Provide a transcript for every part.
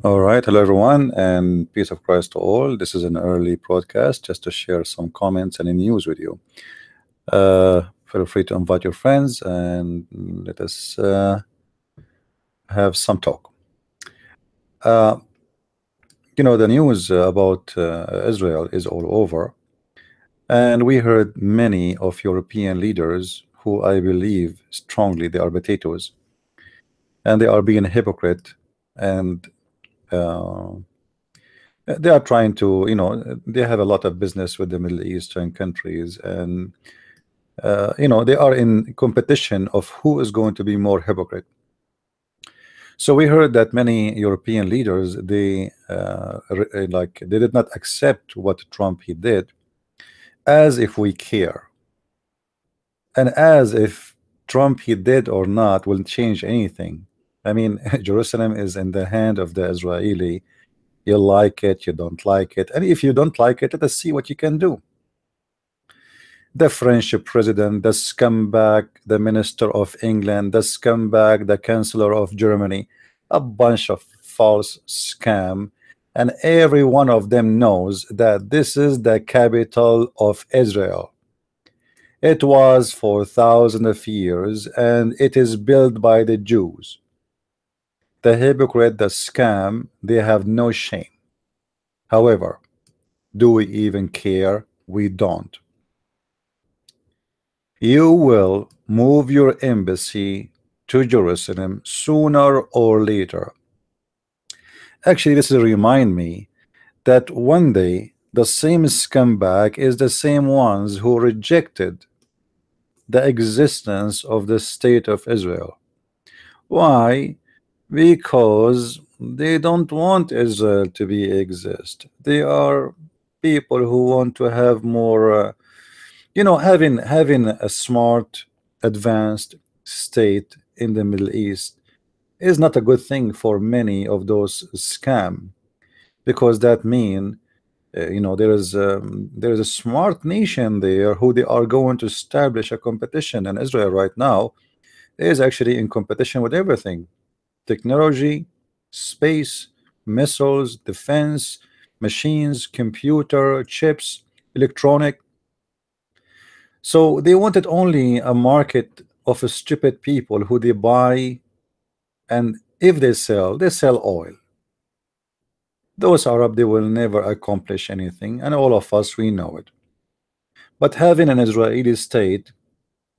All right, hello everyone, and peace of Christ to all. This is an early broadcast just to share some comments and news with you. Feel free to invite your friends and let us have some talk. Uh, the news about Israel is all over, and we heard many of European leaders who I believe strongly they are potatoes and they are being a hypocrite and uh, they are trying to, they have a lot of business with the Middle Eastern countries, and they are in competition of who is going to be more hypocrite. So we heard that many European leaders they did not accept what Trump he did, as if we care, and as if Trump he did or not will change anything. I mean, Jerusalem is in the hand of the Israeli. You like it, you don't like it, and if you don't like it, let us see what you can do. The French president, the scumbag, the minister of England, the scumbag, the chancellor of Germany, a bunch of false scam, and every one of them knows that this is the capital of Israel. It was for thousands of years, and it is built by the Jews. The hypocrite, the scam, they have no shame. However, do we even care? We don't. You will move your embassy to Jerusalem sooner or later. Actually, this will remind me that one day the same scumbag is the same ones who rejected the existence of the state of Israel. Why? Because they don't want Israel to be exist. They are people who want to have more having a smart advanced state in the Middle East is not a good thing for many of those scam, because that mean there is a smart nation there who they are going to establish a competition, and Israel right now is actually in competition with everything: technology, space, missiles, defense, machines, computer chips, electronic. So they wanted only a market of stupid people who they buy, and if they sell oil. Those Arab, they will never accomplish anything, and all of us, we know it. But having an Israeli state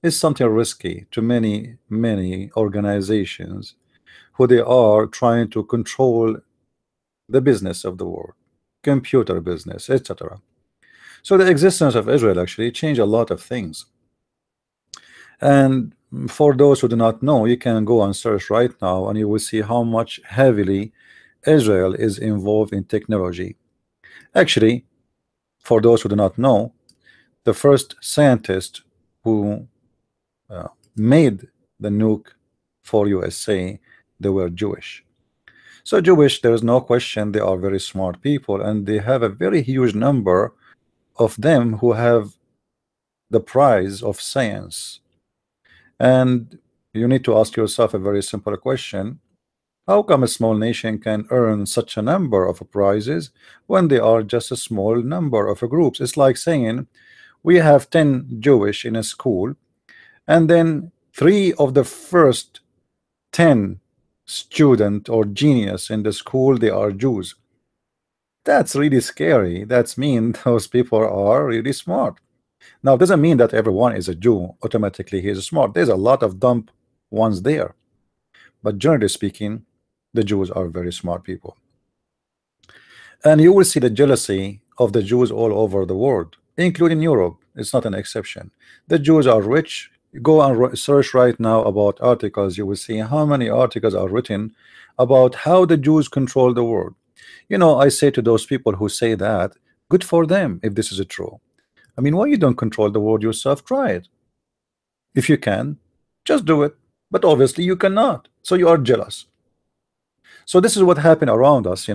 is something risky to many organizations who they are trying to control the business of the world, computer business, etc. So the existence of Israel actually changed a lot of things. And for those who do not know, you can go and search right now and you will see how much heavily Israel is involved in technology. Actually, for those who do not know, the first scientist who made the nuke for USA, they were Jewish. So Jewish, there is no question, they are very smart people, and they have a very huge number of them who have the prize of science. And you need to ask yourself a very simple question: how come a small nation can earn such a number of prizes when they are just a small number of groups? It's like saying we have 10 Jewish in a school, and then 3 of the first 10 student or genius in the school, they are Jews. That's really scary. That's mean those people are really smart. Now, it doesn't mean that everyone is a Jew automatically he is smart. There's a lot of dumb ones there, but generally speaking, the Jews are very smart people. And you will see the jealousy of the Jews all over the world, including Europe. It's not an exception. The Jews are rich. Go and search right now about articles. You will see how many articles are written about how the Jews control the world. I say to those people who say that, good for them if this is true. I mean, why you don't control the world yourself? Try it. If you can, just do it. But obviously you cannot. So you are jealous. So this is what happened around us.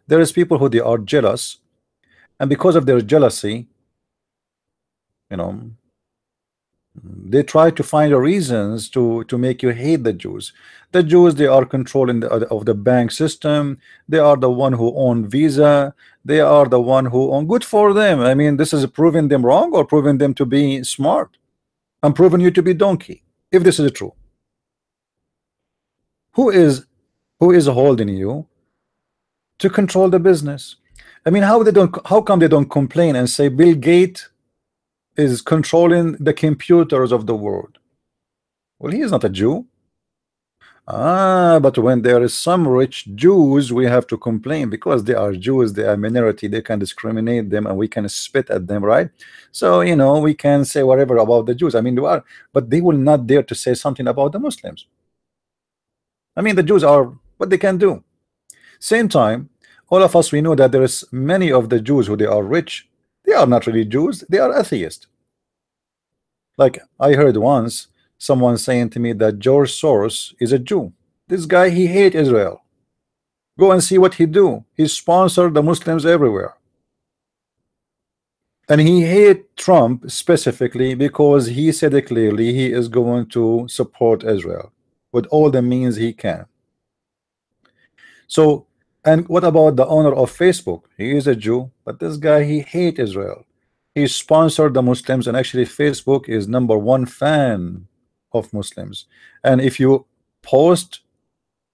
There is people who they are jealous, and because of their jealousy, you know They try to find reasons to make you hate the Jews. The Jews, they are controlling of the bank system. They are the one who own Visa. They are the one who own. Good for them. I mean, this is proving them wrong or proving them to be smart. I'm proving you to be donkey. If this is true, who is who is holding you to control the business? I mean, how come they don't complain and say Bill Gates is controlling the computers of the world? Well, he is not a Jew. But when there is some rich Jews, we have to complain because they are Jews, they are minority, they can discriminate them and we can spit at them, right? So, you know, we can say whatever about the Jews. I mean, but they will not dare to say something about the Muslims. I mean, the Jews are what they can do. Same time, all of us, we know that there is many of the Jews who they are rich. They are not really Jews, they are atheists. Like I heard once someone saying to me that George Soros is a Jew. This guy, he hate Israel. Go and see what he do. He sponsored the Muslims everywhere. And he hate Trump specifically because he said it clearly he is going to support Israel with all the means he can. So, and what about the owner of Facebook? He is a Jew, but this guy, he hate Israel. He sponsored the Muslims, and actually Facebook is #1 fan of Muslims. And if you post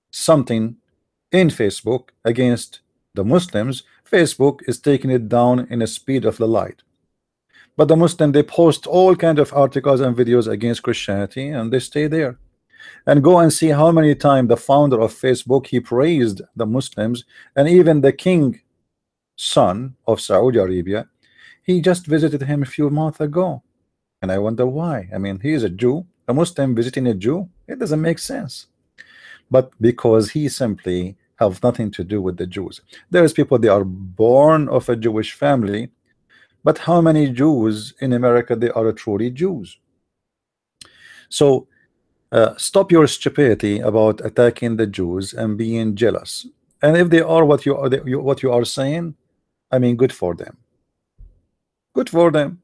something in Facebook against the Muslims, Facebook is taking it down in the speed of the light. But the Muslim, they post all kind of articles and videos against Christianity and they stay there. And go and see how many times the founder of Facebook, he praised the Muslims, and even the king son of Saudi Arabia, he just visited him a few months ago. And I wonder why. I mean, he is a Jew, a Muslim visiting a Jew, it doesn't make sense. But because he simply have nothing to do with the Jews. There's people, they are born of a Jewish family, but how many Jews in America they are truly Jews? So stop your stupidity about attacking the Jews and being jealous. And if they are what you are saying, I mean, good for them. Good for them.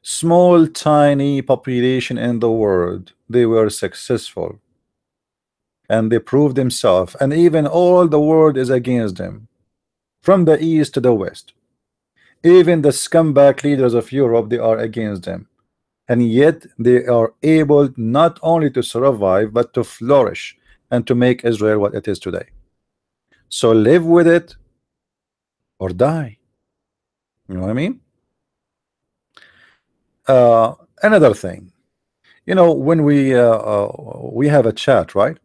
Small, tiny population in the world, they were successful. And they proved themselves. And even all the world is against them. From the east to the west. Even the scumbag leaders of Europe, they are against them. And yet they are able not only to survive, but to flourish and to make Israel what it is today. So live with it or die. You know what I mean? Another thing, you know, when we have a chat, right?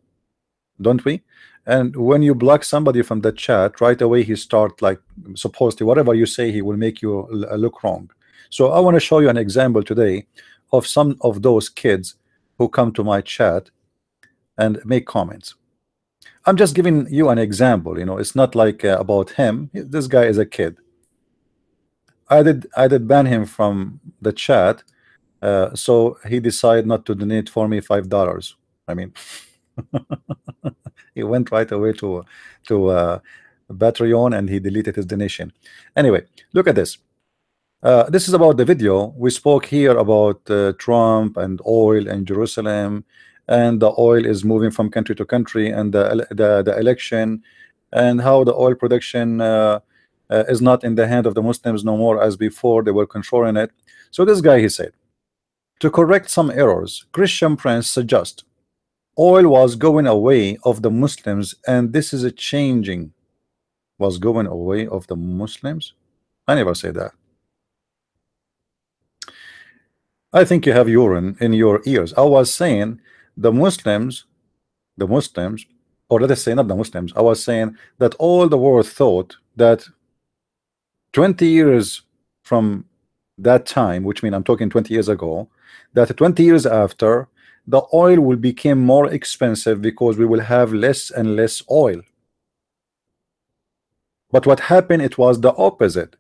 Don't we? And when you block somebody from the chat, right away he start like supposedly whatever you say, he will make you look wrong. So I want to show you an example today of some of those kids who come to my chat and make comments. I'm just giving you an example, you know, it's not like about him. This guy is a kid. I did ban him from the chat, so he decided not to donate for me $5. I mean, he went right away to Patreon and he deleted his donation. Anyway, look at this. This is about the video. We spoke here about Trump and oil and Jerusalem, and the oil is moving from country to country, and the election, and how the oil production is not in the hand of the Muslims no more as before. They were controlling it. So this guy, he said, to correct some errors, Christian Prince suggests oil was going away of the Muslims, and this is a changing. Was going away of the Muslims? I never say that. I think you have urine in your ears. I was saying the Muslims, or let us say not the Muslims, I was saying that all the world thought that 20 years from that time, which means I'm talking 20 years ago, that 20 years after, the oil will become more expensive because we will have less and less oil. But what happened, it was the opposite.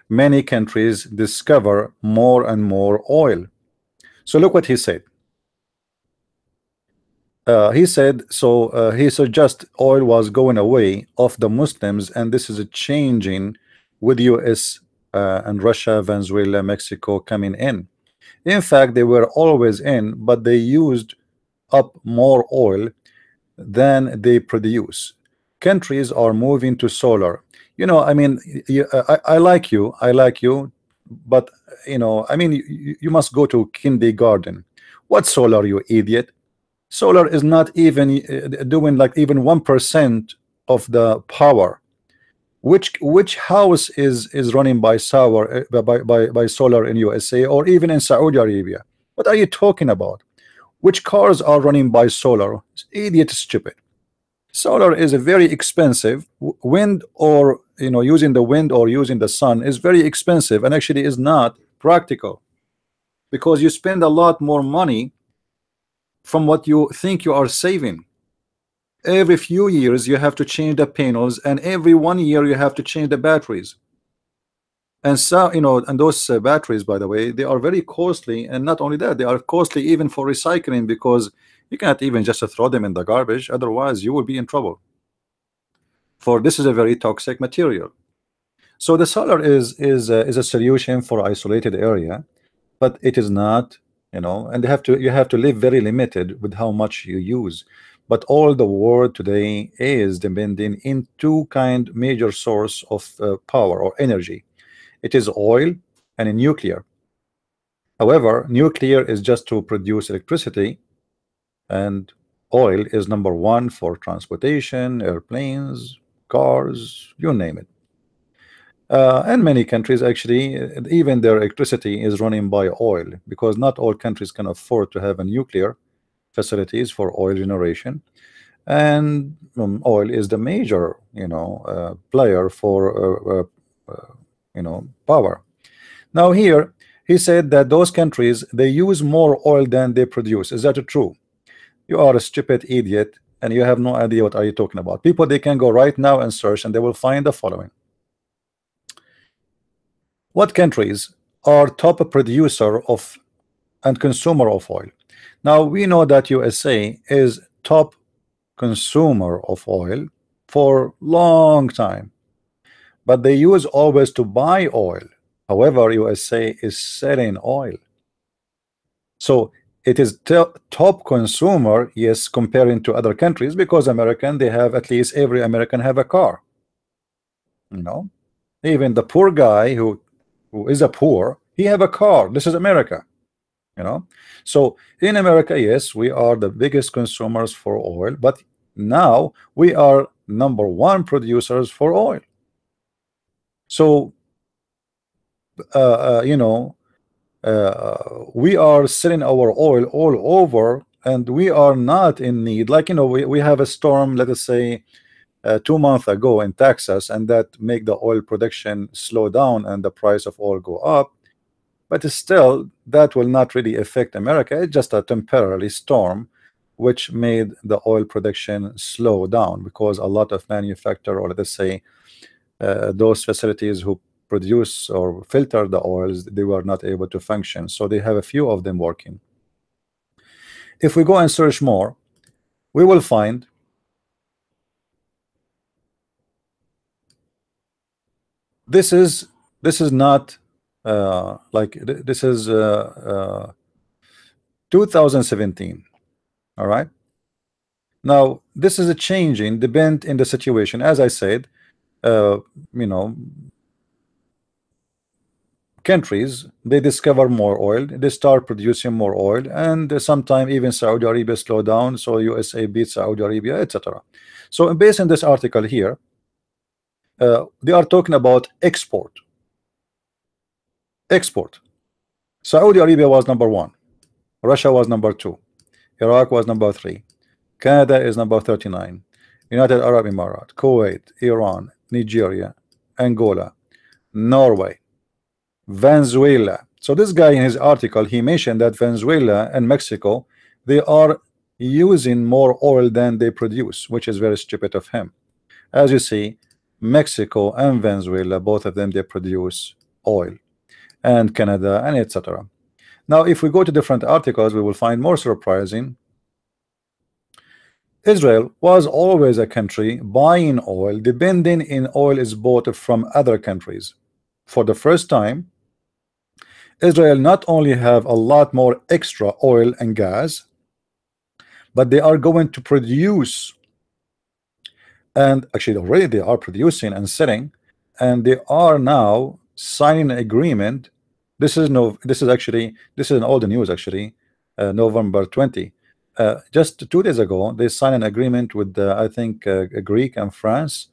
Many countries discover more and more oil. So look what he said. He said, he suggests oil was going away of the Muslims, and this is a changing with US and Russia, Venezuela, Mexico coming in. In fact, they were always in, but they used up more oil than they produce. Countries are moving to solar. I mean, I like you, but I mean, you must go to kindergarten. What solar, you idiot? Solar is not even doing like even 1% of the power. Which house is running by solar by solar in USA or even in Saudi Arabia? What are you talking about? Which cars are running by solar? Idiot, stupid. Solar is a very expensive. Wind, or using the wind or using the sun is very expensive, and actually is not practical, because you spend a lot more money from what you think you are saving. Every few years you have to change the panels, and every 1 year you have to change the batteries. And so and those batteries, by the way, they are very costly, and not only that, they are costly even for recycling, because you cannot even just throw them in the garbage, otherwise you will be in trouble, for this is a very toxic material. So the solar is a solution for isolated area, but it is not, and you have to live very limited with how much you use. But all the world today is depending in two kind major source of power or energy. It is oil and nuclear. However, nuclear is just to produce electricity, and oil is number one for transportation, airplanes, cars, you name it. And many countries actually, even their electricity is running by oil, because not all countries can afford to have a nuclear facilities for oil generation. And oil is the major player for power. Now here he said that those countries, they use more oil than they produce. Is that true? You are a stupid idiot, and you have no idea what are you talking about. People, they can go right now and search, and they will find the following. What countries are top producer of and consumer of oil? Now we know that USA is top consumer of oil for long time, but they use always to buy oil. However, USA is selling oil, so it is top consumer, yes, comparing to other countries, because American, they have, at least every American have a car. Even the poor guy who is a poor, he have a car. This is America. So in America, yes, we are the biggest consumers for oil, but now we are number one producers for oil. So we are selling our oil all over, and we are not in need. Like we have a storm, let us say 2 months ago in Texas, and that make the oil production slow down and the price of oil go up. But still, that will not really affect America. It's just a temporary storm which made the oil production slow down, because a lot of manufacturer, or let's say those facilities who produce or filter the oils, they were not able to function, so they have a few of them working. If we go and search more, we will find this is not this is 2017. All right, now this is a changing depend in the situation. As I said, you know, countries, they discover more oil, they start producing more oil, and sometime even Saudi Arabia slow down, so USA beats Saudi Arabia, etc. So based on this article here, they are talking about export. Saudi Arabia was number one, Russia was number two, Iraq was number three, Canada is number 39, United Arab Emirates, Kuwait, Iran, Nigeria, Angola, Norway, Venezuela. So this guy in his article, he mentioned that Venezuela and Mexico, they are using more oil than they produce, which is very stupid of him. As you see, Mexico and Venezuela, both of them, they produce oil, and Canada, and etc. Now if we go to different articles, we will find more surprising. Israel was always a country buying oil, depending in oil is bought from other countries. For the first time, Israel not only have a lot more extra oil and gas, but they are going to produce, and actually already they are producing and selling, and they are now signing an agreement. This is actually, this is in all the news actually, November 20. Just 2 days ago, they signed an agreement with I think Greek and France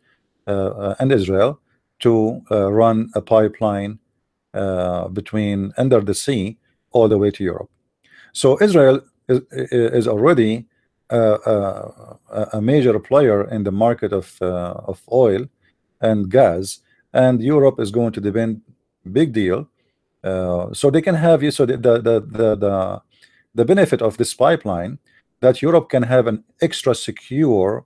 and Israel to run a pipeline between under the sea all the way to Europe. So Israel is already a major player in the market of oil and gas, and Europe is going to depend big deal. So they can have you. So the benefit of this pipeline, that Europe can have an extra secure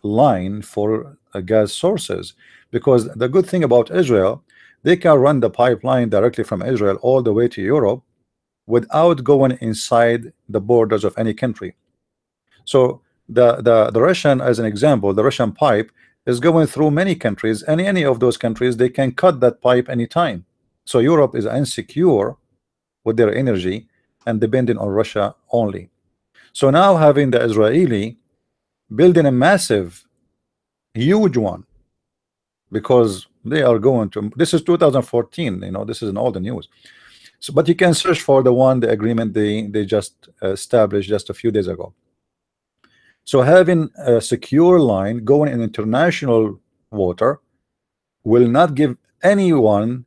line for gas sources, because the good thing about Israel, they can run the pipeline directly from Israel all the way to Europe without going inside the borders of any country. So the Russian, as an example, the Russian pipe is going through many countries, and any of those countries they can cut that pipe anytime. So Europe is insecure with their energy and depending on Russia only. So now having the Israeli building a massive, huge one, because they are going to, this is 2014, you know, this is in all the news. So, but you can search for the one, the agreement they just established just a few days ago. So having a secure line going in international water will not give anyone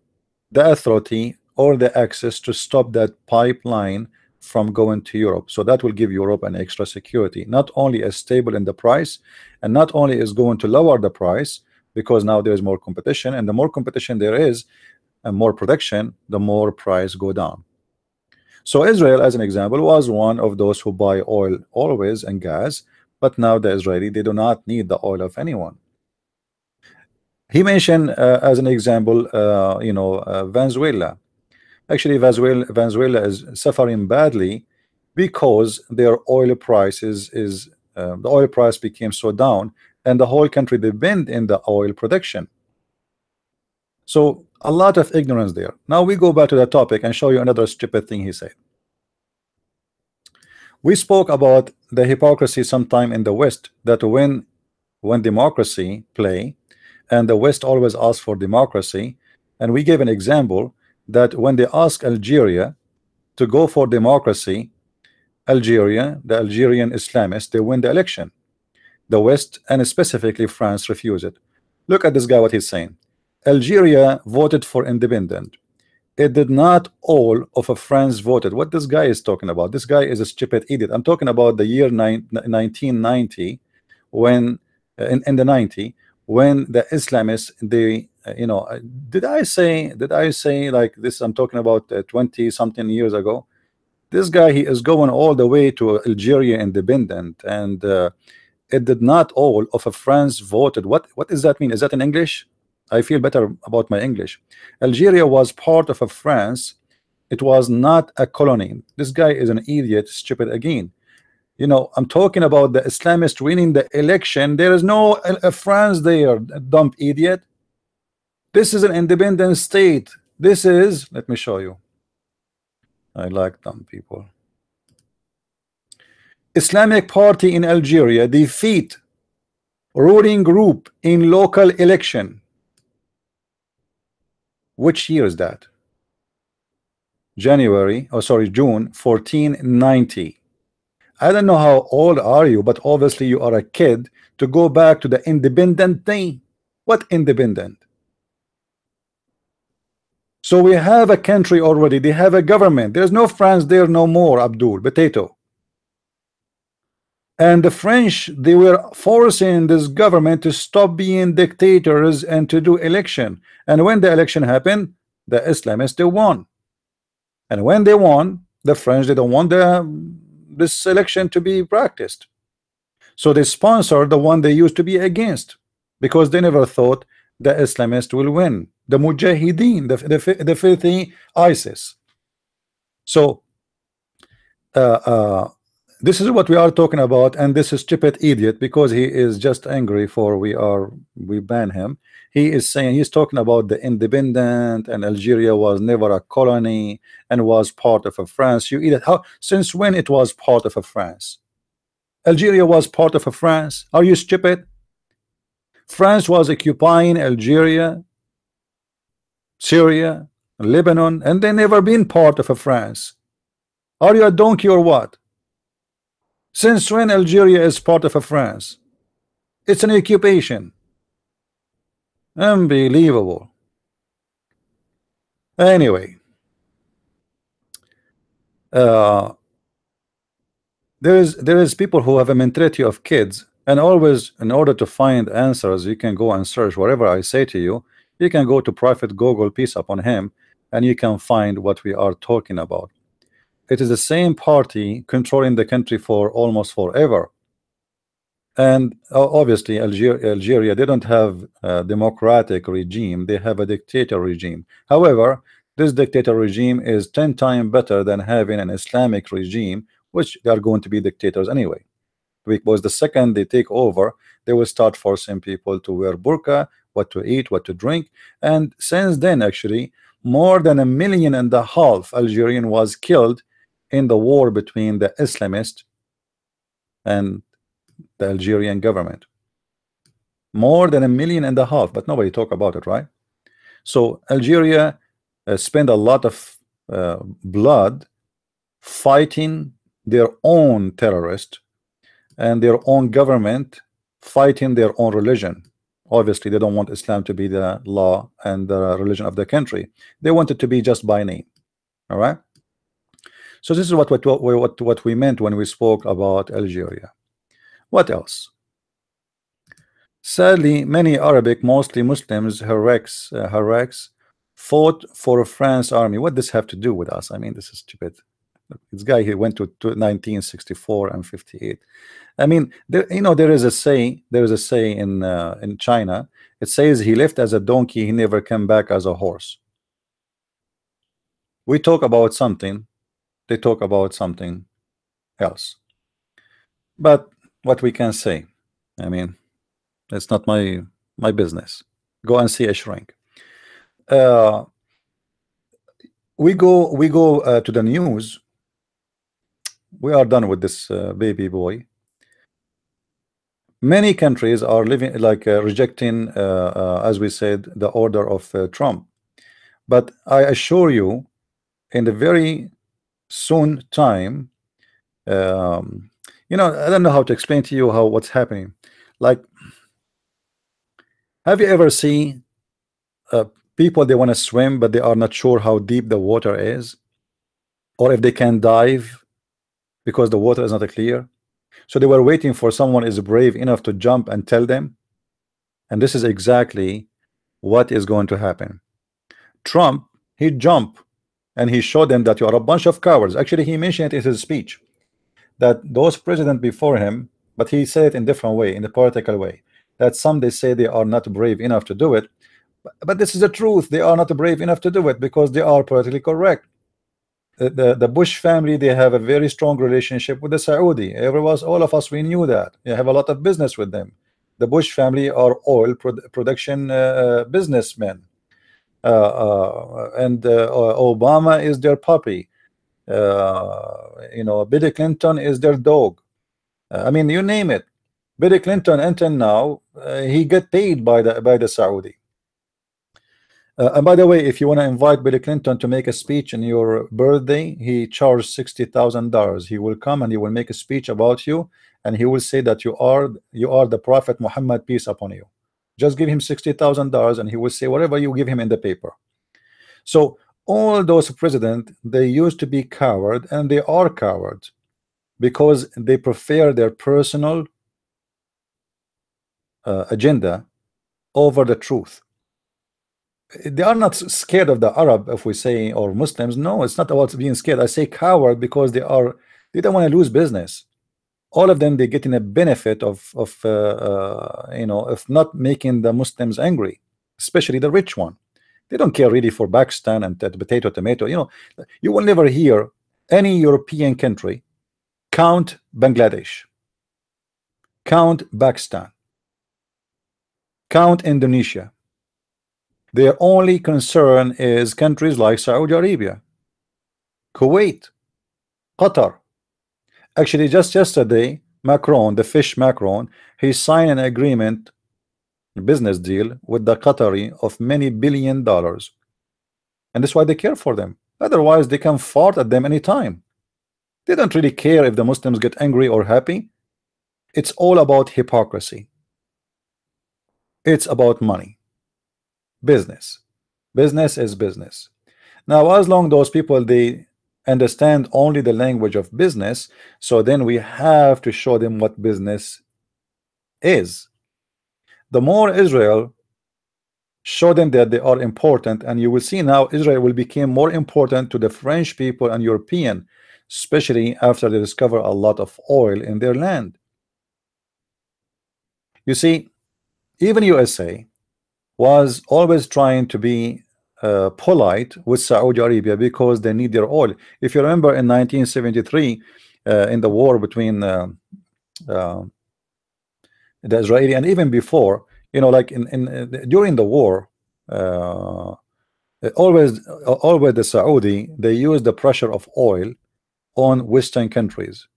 the authority or the access to stop that pipeline from going to Europe. So that will give Europe an extra security, not only as stable in the price, and not only is going to lower the price, because now there is more competition, and the more competition there is and more production, the more price go down. So Israel, as an example, was one of those who buy oil always and gas, but now the Israeli, they do not need the oil of anyone. He mentioned as an example, Venezuela. Actually, Venezuela is suffering badly because their oil prices the oil price became so down, and the whole country depend in the oil production. So a lot of ignorance there. Now we go back to the topic and show you another stupid thing he said. We spoke about the hypocrisy sometime in the West, that when democracy play, and the West always asks for democracy, and we gave an example that when they ask Algeria to go for democracy, Algeria, the Algerian Islamists, they win the election. The West, and specifically France, refuse it. Look at this guy, what he's saying. Algeria voted for independent. It did not all of France voted. What this guy is talking about? This guy is a stupid idiot. I'm talking about the year 1990, when in the 90, when the Islamists, they did I say like this? I'm talking about 20 something years ago. This guy, he is going all the way to Algeria independent, and it did not all of France voted. What does that mean? Is that in English? I feel better about my English. Algeria was part of France. It was not a colony. This guy is an idiot, stupid again. You know, I'm talking about the Islamists winning the election. There is no France there, dumb idiot. This is an independent state. This is, let me show you. I like dumb people. Islamic Party in Algeria defeat ruling group in local election. Which year is that? June 1490. I don't know how old are you, but obviously you are a kid to go back to the independent thing. What independent? So we have a country already. They have a government. There's no France there no more, Abdul Potato. And the French, they were forcing this government to stop being dictators and to do election. And when the election happened, the Islamists, they won. And when they won, the French, they don't want this election to be practiced. So they sponsored the one they used to be against, because they never thought the Islamists will win. The Mujahideen, the filthy ISIS. So This is what we are talking about, and this is stupid idiot, because he is just angry for we ban him. He is saying, he's talking about the independent, and Algeria was never a colony and was part of a France. You idiot! How, since when it was part of a France? Algeria was part of a France. Are you stupid? France was occupying Algeria, Syria, Lebanon, and they never been part of a France. Are you a donkey or what? Since when Algeria is part of a France? It's an occupation. Unbelievable. Anyway, there is people who have a mentality of kids, and always, in order to find answers, you can go and search whatever I say to you. You can go to Prophet Google, peace upon him, and you can find what we are talking about. It is the same party controlling the country for almost forever. And obviously Algeria, they don't have a democratic regime, they have a dictator regime. However, this dictator regime is 10 times better than having an Islamic regime, which they are going to be dictators anyway, because the second they take over, they will start forcing people to wear burqa, what to eat, what to drink. And since then, actually, more than 1.5 million Algerian was killed in the war between the Islamists and the Algerian government. More than 1.5 million, but nobody talk about it, right? So Algeria spent a lot of blood fighting their own terrorists and their own government fighting their own religion. Obviously, they don't want Islam to be the law and the religion of the country. They want it to be just by name. All right. So this is what we meant when we spoke about Algeria. What else? Sadly, many Arabic, mostly Muslims, Iraqs, fought for a France army. What does this have to do with us? I mean, this is stupid. This guy, he went to 1964 and 58. I mean, there is a say in China. It says he left as a donkey, he never came back as a horse. We talk about something, they talk about something else. But what we can say, I mean, it's not my business. Go and see a shrink. We go to the news. We are done with this baby boy. Many countries are living like rejecting, as we said, the order of Trump. But I assure you, in the very soon time, I don't know how to explain to you what's happening. Like, have you ever seen people, they want to swim but they are not sure how deep the water is, or if they can dive because the water is not clear? So they were waiting for someone is brave enough to jump and tell them. And this is exactly what is going to happen. Trump, he jumped and he showed them that you are a bunch of cowards. Actually, he mentioned it in his speech that those presidents before him, but he said it in a different way, in a political way, that some they say they are not brave enough to do it. But this is the truth. They are not brave enough to do it because they are politically correct. The Bush family, they have a very strong relationship with the Saudi. All of us, we knew that. They have a lot of business with them. The Bush family are oil production businessmen. And Obama is their puppy. Bill Clinton is their dog. I mean, you name it. Bill Clinton until now, he get paid by the Saudi. And by the way, if you want to invite Bill Clinton to make a speech on your birthday, he charged $60,000. He will come and he will make a speech about you, and he will say that you are the Prophet Muhammad, peace upon you. Just give him $60,000 and he will say whatever you give him in the paper. So all those presidents, they used to be coward, and they are cowards because they prefer their personal agenda over the truth. They are not scared of the Arab, if we say, or Muslims. No, it's not about being scared. I say coward because they don't want to lose business. All of them, they getting a benefit of not making the Muslims angry, especially the rich one. They don't care really for Pakistan and tomato. You will never hear any European country Count Bangladesh, count Pakistan, count Indonesia. Their only concern is countries like Saudi Arabia, Kuwait, Qatar. Actually, just yesterday, Macron, the fish Macron, he signed an agreement, business deal with the Qatari of many $billion, and that's why they care for them. Otherwise, they can fart at them anytime. They don't really care if the Muslims get angry or happy. It's all about hypocrisy. It's about money. Business. Business is business. Now, as long those people they understand only the language of business, so then we have to show them what business is. The more Israel show them that they are important, and you will see now Israel will become more important to the French people and European, especially after they discover a lot of oil in their land. You see, even USA was always trying to be polite with Saudi Arabia because they need their oil. If you remember in 1973, in the war between the Israeli, and even before, you know, like during the war, always the Saudi, they use the pressure of oil on Western countries,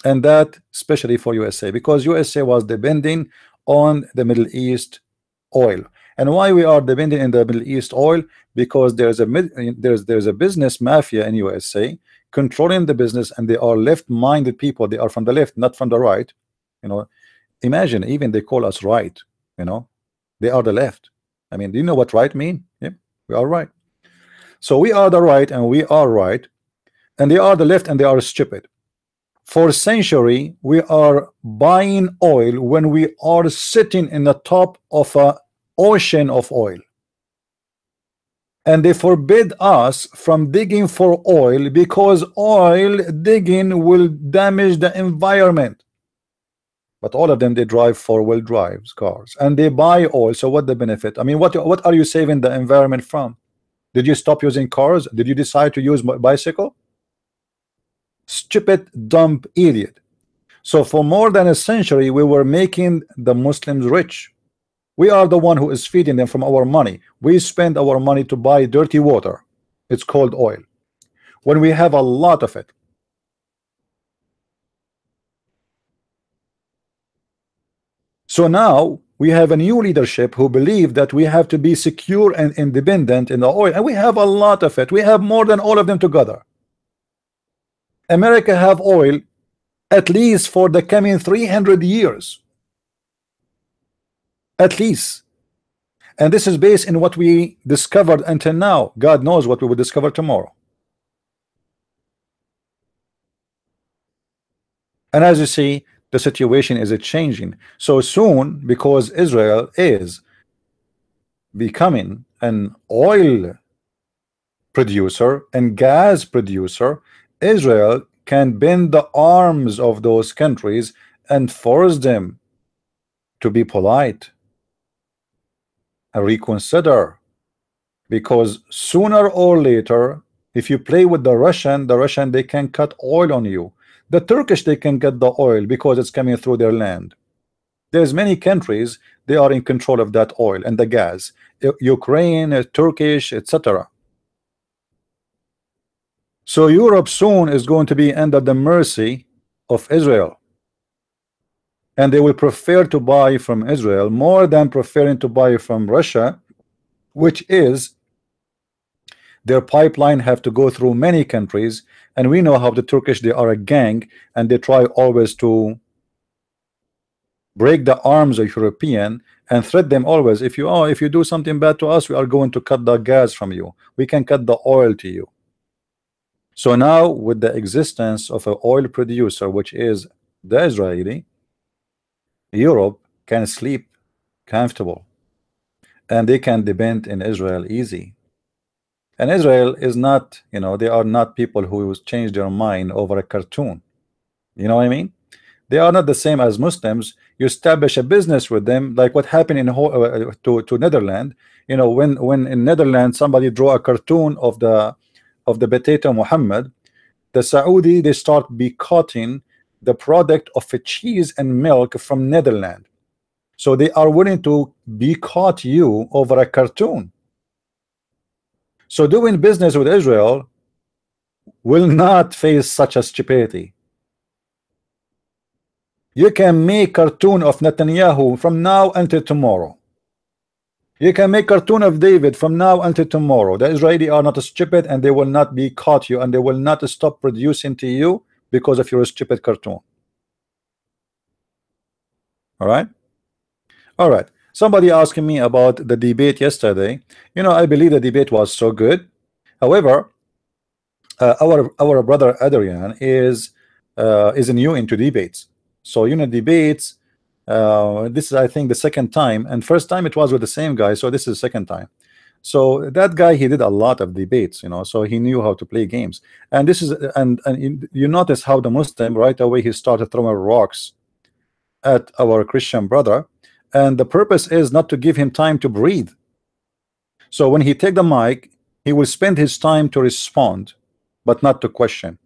and that especially for USA, because USA was depending on the Middle East oil. And why we are depending in the Middle East oil? Because there's a business mafia in USA controlling the business, and they are left-minded people. They are from the left, not from the right. You know, imagine, even they call us right. You know, they are the left. I mean, do you know what right mean? Yeah, we are right. So we are the right, and we are right, and they are the left, and they are stupid. For a century, we are buying oil when we are sitting in the top of a ocean of oil, and they forbid us from digging for oil because oil digging will damage the environment. But all of them, they drive four-wheel drives cars, and they buy oil. So what the benefit? I mean, what are you saving the environment from? Did you stop using cars? Did you decide to use bicycle? Stupid, dumb idiot. So for more than a century, we were making the Muslims rich. We are the one who is feeding them from our money. We spend our money to buy dirty water. It's called oil, when we have a lot of it. So now we have a new leadership who believe that we have to be secure and independent in the oil, and we have a lot of it. We have more than all of them together. America have oil at least for the coming 300 years. At least. And this is based in what we discovered until now. God knows what we will discover tomorrow. And as you see, the situation is changing so soon, because Israel is becoming an oil producer and gas producer. Israel can bend the arms of those countries and force them to be polite and reconsider, because sooner or later, if you play with the Russian, they can cut oil on you. The Turkish, they can get the oil because it's coming through their land. There's many countries, they are in control of that oil and the gas. Ukraine, Turkish, etc. So Europe soon is going to be under the mercy of Israel, and they will prefer to buy from Israel more than preferring to buy from Russia, which is their pipeline have to go through many countries. And we know how the Turkish, they are a gang, and they try always to break the arms of European and threat them always. If you do something bad to us, we are going to cut the gas from you. We can cut the oil to you. So now, with the existence of an oil producer, which is the Israeli, Europe can sleep comfortable, and they can depend in Israel easy. And Israel is not, you know, they are not people who change their mind over a cartoon. You know what I mean? They are not the same as Muslims. You establish a business with them, like what happened in to Netherlands. You know, when in Netherlands somebody draw a cartoon of the potato Muhammad, the Saudi, they start boycotting the product of a cheese and milk from Netherlands. So they are willing to boycott you over a cartoon. So doing business with Israel will not face such a stupidity. You can make cartoon of Netanyahu from now until tomorrow. You can make cartoon of David from now until tomorrow. The Israeli are not stupid, and they will not be caught you, and they will not stop producing to you because of your stupid cartoon. All right. All right. Somebody asking me about the debate yesterday. You know, I believe the debate was so good. However, our brother Adrian is new into debates. So you know, debates. This is, I think, the second time, and first time it was with the same guy. So this is the second time. So that guy, he did a lot of debates, you know, so he knew how to play games. And this is, and you notice how the Muslim right away he started throwing rocks at our Christian brother, and the purpose is not to give him time to breathe. So when he take the mic, he will spend his time to respond, but not to question.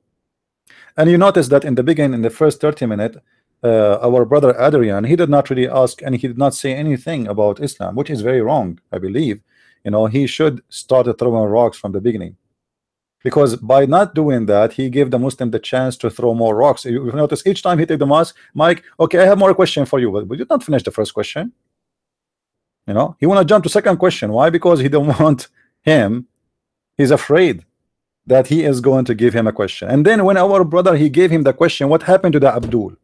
And you notice that in the beginning, in the first 30 minutes, our brother Adrian, he did not really ask, and he did not say anything about Islam, which is very wrong, I believe. You know, he should start throwing rocks from the beginning, because by not doing that, he gave the Muslim the chance to throw more rocks. You notice each time he take the mic, okay, I have more question for you, but you did not finish the first question. You know, he want to jump to second question. Why? Because he don't want him. He's afraid that he is going to give him a question. And then when our brother, he gave him the question, what happened to the Abdul?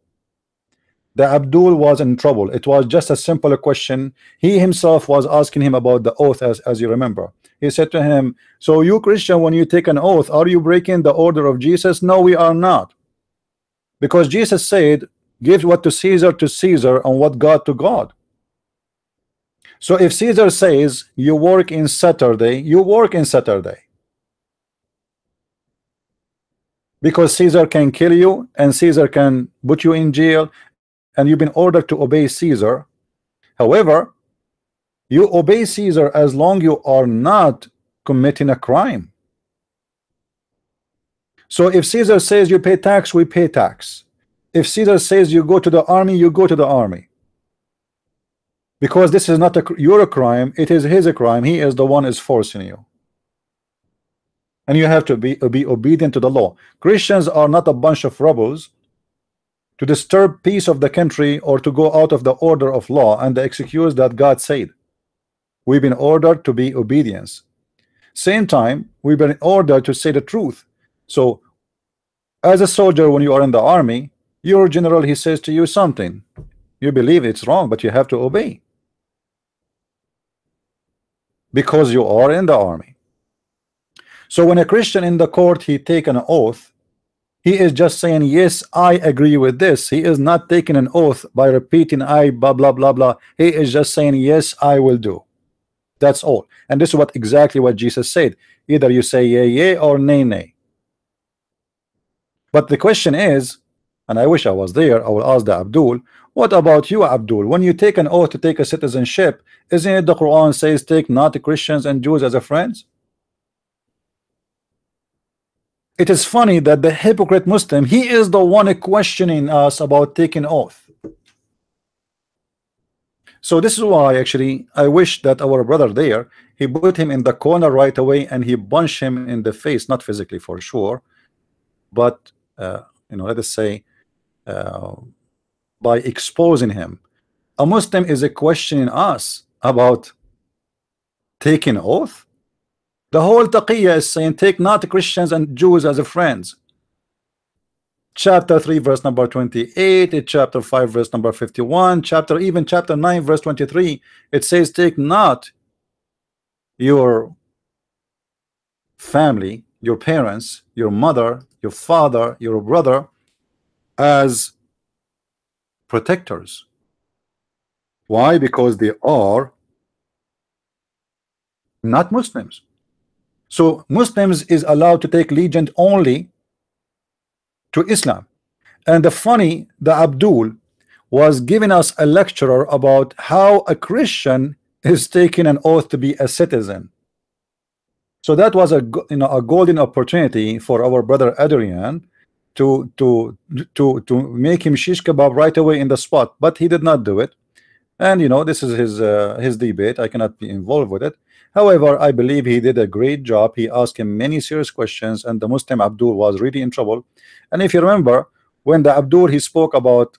The Abdul was in trouble. It was just a simple question. He himself was asking him about the oath, as you remember. He said to him, so you Christian, when you take an oath, are you breaking the order of Jesus? No, we are not. Because Jesus said, give what to Caesar and what God to God. So if Caesar says you work in Saturday, you work in Saturday. Because Caesar can kill you, and Caesar can put you in jail, and you've been ordered to obey Caesar. However, you obey Caesar as long you are not committing a crime. So if Caesar says you pay tax, we pay tax. If Caesar says you go to the army, you go to the army. Because this is not your crime, it is his crime. He is the one is forcing you. And you have to be obedient to the law. Christians are not a bunch of rebels to disturb peace of the country or to go out of the order of law and the excuse that God said. We've been ordered to be obedience. Same time, we've been ordered to say the truth. So as a soldier, when you are in the army, your general, he says to you something, you believe it's wrong, but you have to obey because you are in the army. So when a Christian in the court, he take an oath, he is just saying, yes, I agree with this. He is not taking an oath by repeating I blah blah blah blah. He is just saying, yes, I will do. That's all. And this is exactly what Jesus said. Either you say yea, yea, or nay, nay. But the question is, and I wish I was there, I will ask the Abdul, what about you, Abdul? When you take an oath to take a citizenship, isn't it the Quran says take not Christians and Jews as a friends? It is funny that the hypocrite Muslim, he is the one questioning us about taking oath. So this is why actually I wish that our brother there, he put him in the corner right away and he punched him in the face, not physically for sure, but you know, let us say by exposing him. A Muslim is questioning us about taking oath. The whole taqiyya is saying take not Christians and Jews as friends. Chapter 3 verse number 28, chapter 5 verse number 51, even chapter 9 verse 23, it says take not your family, your parents, your mother, your father, your brother as protectors. Why? Because they are not Muslims. So Muslims is allowed to take allegiance only to Islam. And the Abdul was giving us a lecturer about how a Christian is taking an oath to be a citizen. So that was a golden opportunity for our brother Adrian to make him shish kebab right away in the spot, but he did not do it. And you know, this is his debate. I cannot be involved with it. However, I believe he did a great job. He asked him many serious questions, and the Muslim Abdul was really in trouble. And if you remember, when the Abdul he spoke about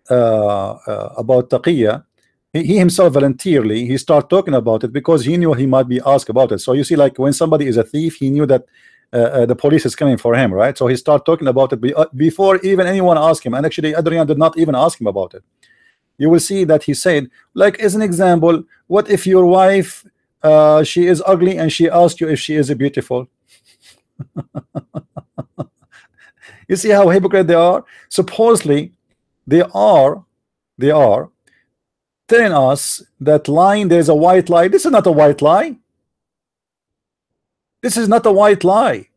taqiyya, he himself voluntarily he started talking about it because he knew he might be asked about it. So you see, like when somebody is a thief, he knew that the police is coming for him, right? So he started talking about it before even anyone asked him. And actually, Adrian did not even ask him about it. You will see that he said, like as an example, what if your wife she is ugly and she asked you if she is beautiful? You see how hypocrite they are. Supposedly they are telling us that lying, there's a white lie. This is not a white lie. This is not a white lie.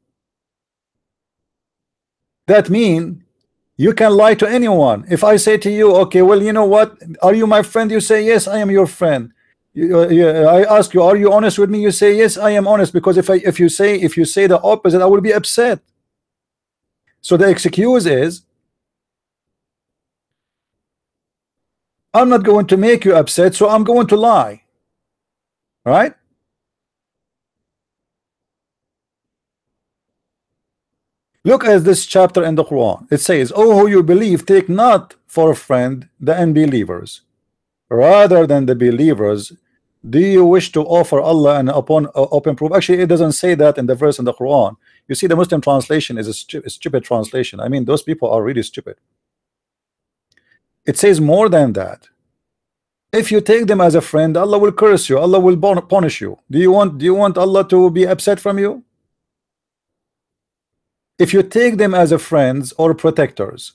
That means you can lie to anyone. If I say to you, okay, well, you know what, are you my friend? You say yes, I am your friend. I ask you, are you honest with me? You say yes, I am honest. Because if you say the opposite, I will be upset. So the excuse is, I'm not going to make you upset, so I'm going to lie. Right? Look at this chapter in the Quran. It says, "Oh, who you believe, take not for a friend the unbelievers, rather than the believers. Do you wish to offer Allah an open proof?" Actually, it doesn't say that in the verse in the Quran. You see, the Muslim translation is a stupid translation. I mean, those people are really stupid. It says more than that. If you take them as a friend, Allah will curse you. Allah will punish you. Do you want Allah to be upset from you? If you take them as a friends or protectors.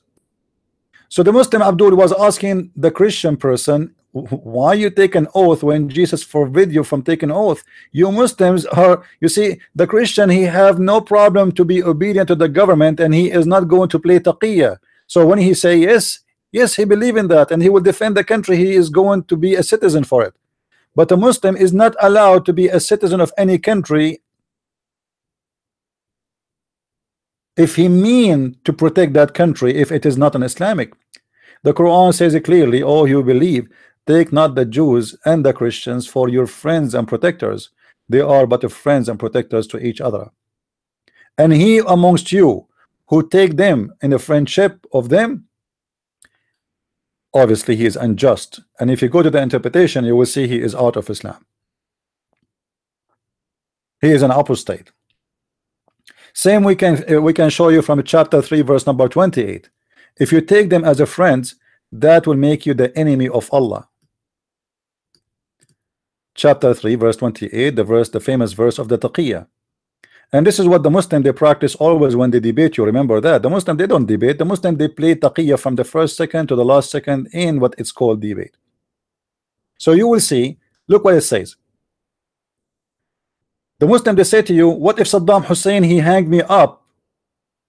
So the Muslim Abdul was asking the Christian person, why you take an oath when Jesus forbid you from taking oath? You Muslims are, you see, the Christian, he have no problem to be obedient to the government, and he is not going to play taqiyya. So when he say yes, he believe in that, and he will defend the country. He is going to be a citizen for it. But a Muslim is not allowed to be a citizen of any country if he mean to protect that country, if it is not an Islamic. The Quran says it clearly, "Oh, you believe, take not the Jews and the Christians for your friends and protectors. They are but friends and protectors to each other. And he amongst you who take them in the friendship of them, obviously he is unjust." And if you go to the interpretation, you will see he is out of Islam. He is an apostate. Same we can show you from chapter 3 verse number 28. If you take them as a friends, that will make you the enemy of Allah. Chapter 3 verse 28, the famous verse of the taqiyya. And this is what the Muslim they practice always when they debate you. Remember that the Muslim, they don't debate. The Muslim, they play taqiyya from the first second to the last second in what it's called debate. So you will see, look what it says. The Muslim, they say to you, what if Saddam Hussein, he hanged me up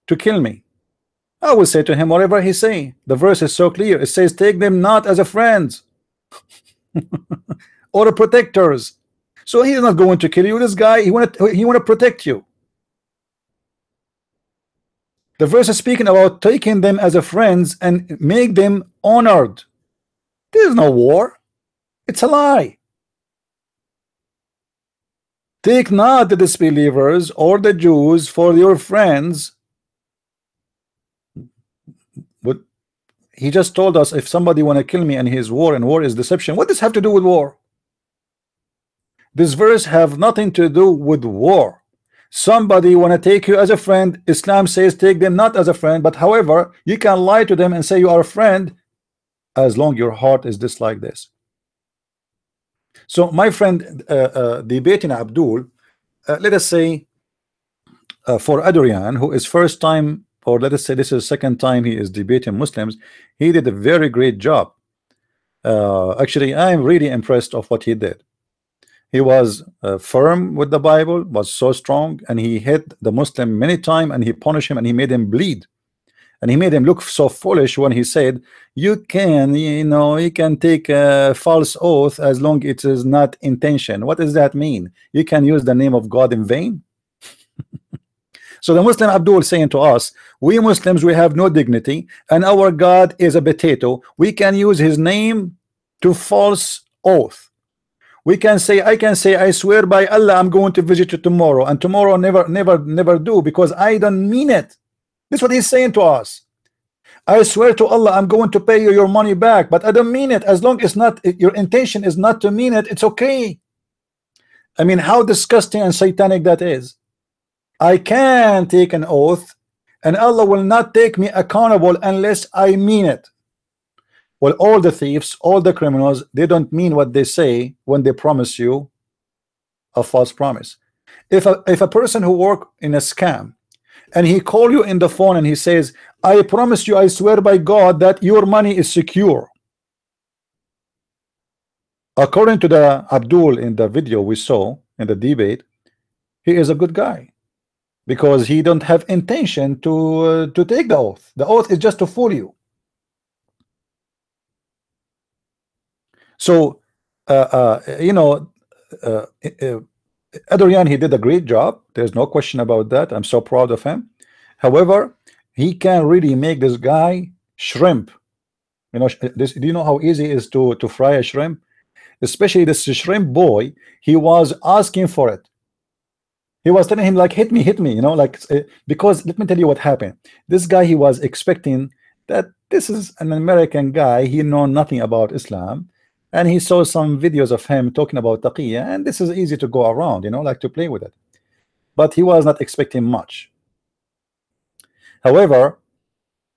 to kill me? I will say to him whatever he say. The verse is so clear. It says, take them not as a friends or a protectors. So he is not going to kill you. This guy, he want to protect you. The verse is speaking about taking them as a friends and make them honored. There is no war. It's a lie. Take not the disbelievers or the Jews for your friends. But he just told us, if somebody want to kill me and he is war, and war is deception. What does this have to do with war? This verse have nothing to do with war. Somebody want to take you as a friend. Islam says take them not as a friend, but however you can lie to them and say you are a friend as long your heart is just like this. So my friend debating Abdul, let us say for Adrian, who is first time, or let us say this is second time he is debating Muslims, he did a very great job. Actually, I am really impressed of what he did. He was firm with the Bible, was so strong, and he hit the Muslim many times, and he punished him, and he made him bleed, and he made him look so foolish when he said, you can, you know, you can take a false oath as long it is not intention. What does that mean? You can use the name of God in vain? So the Muslim Abdul saying to us, we Muslims, we have no dignity, and our God is a potato. We can use his name to false oath. We can say, I can say, I swear by Allah, I'm going to visit you tomorrow, and tomorrow never do, because I don't mean it. This is what he's saying to us. I swear to Allah, I'm going to pay you your money back, but I don't mean it. As long as not your intention is not to mean it, it's okay. I mean, how disgusting and satanic that is. I can take an oath, and Allah will not take me accountable unless I mean it. Well, all the thieves, all the criminals, they don't mean what they say when they promise you a false promise. If a person who work in a scam, and he call you in the phone and he says, I promise you, I swear by God that your money is secure. According to the Abdul in the video we saw in the debate, he is a good guy, because he don't have intention to take the oath. The oath is just to fool you. So you know, Adrian, he did a great job. There's no question about that. I'm so proud of him. However, he can really make this guy shrimp. You know, this, do you know how easy it is to fry a shrimp? Especially this shrimp boy, he was asking for it. He was telling him like, hit me, you know, like, because let me tell you what happened. This guy, he was expecting that this is an American guy, he know nothing about Islam, and he saw some videos of him talking about taqiyya, and this is easy to go around, you know, like to play with it. But he was not expecting much. However,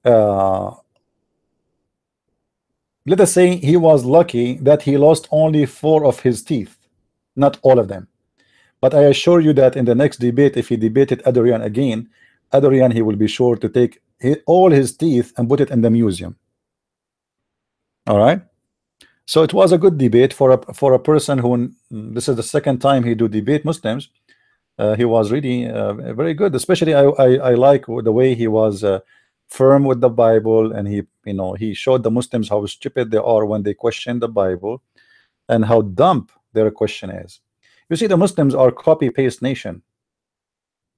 let us say he was lucky that he lost only 4 of his teeth, not all of them. But I assure you that in the next debate, if he debated Adrian again, Adrian, he will be sure to take all his teeth and put it in the museum. All right. So it was a good debate for a person who, this is the second time he do debate Muslims. He was really very good. Especially I like the way he was firm with the Bible, and he, you know, he showed the Muslims how stupid they are when they question the Bible, and how dumb their question is. You see, the Muslims are copy-paste nation.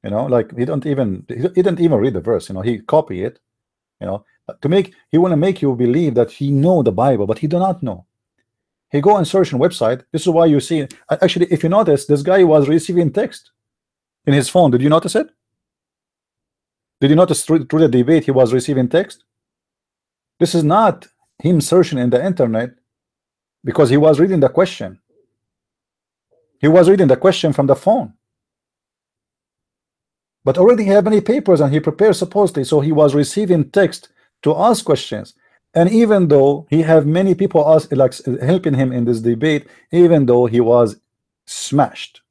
You know, like he didn't even read the verse. You know, he copy it. You know, to make, he want to make you believe that he know the Bible, but he do not know. He go and search on website. This is why you see. Actually, if you notice, this guy was receiving text in his phone. Did you notice it? Did you notice through the debate he was receiving text? This is not him searching in the internet, because he was reading the question. He was reading the question from the phone. But already he had many papers and he prepared supposedly, so he was receiving text to ask questions. And even though he have many people ask, like, helping him in this debate, even though he was smashed.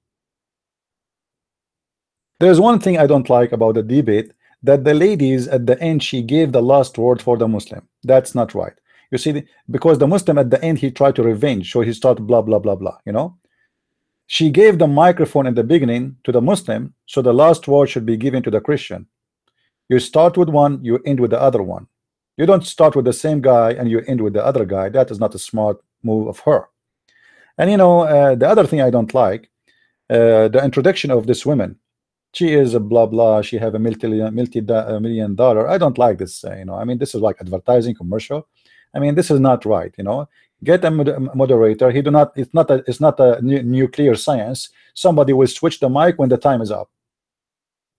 There's one thing I don't like about the debate, that the ladies at the end, she gave the last word for the Muslim. That's not right. You see, because the Muslim at the end, he tried to revenge, so he started blah blah blah blah, you know. She gave the microphone in the beginning to the Muslim, so the last word should be given to the Christian. You start with one, you end with the other one. You don't start with the same guy and you end with the other guy. That is not a smart move of her. And you know, the other thing I don't like, the introduction of this woman. She is a blah blah. She have a multi-million dollar. I don't like this. You know, I mean, this is like advertising commercial. I mean, this is not right. You know, get a moderator. He do not. It's not a nuclear science. Somebody will switch the mic when the time is up.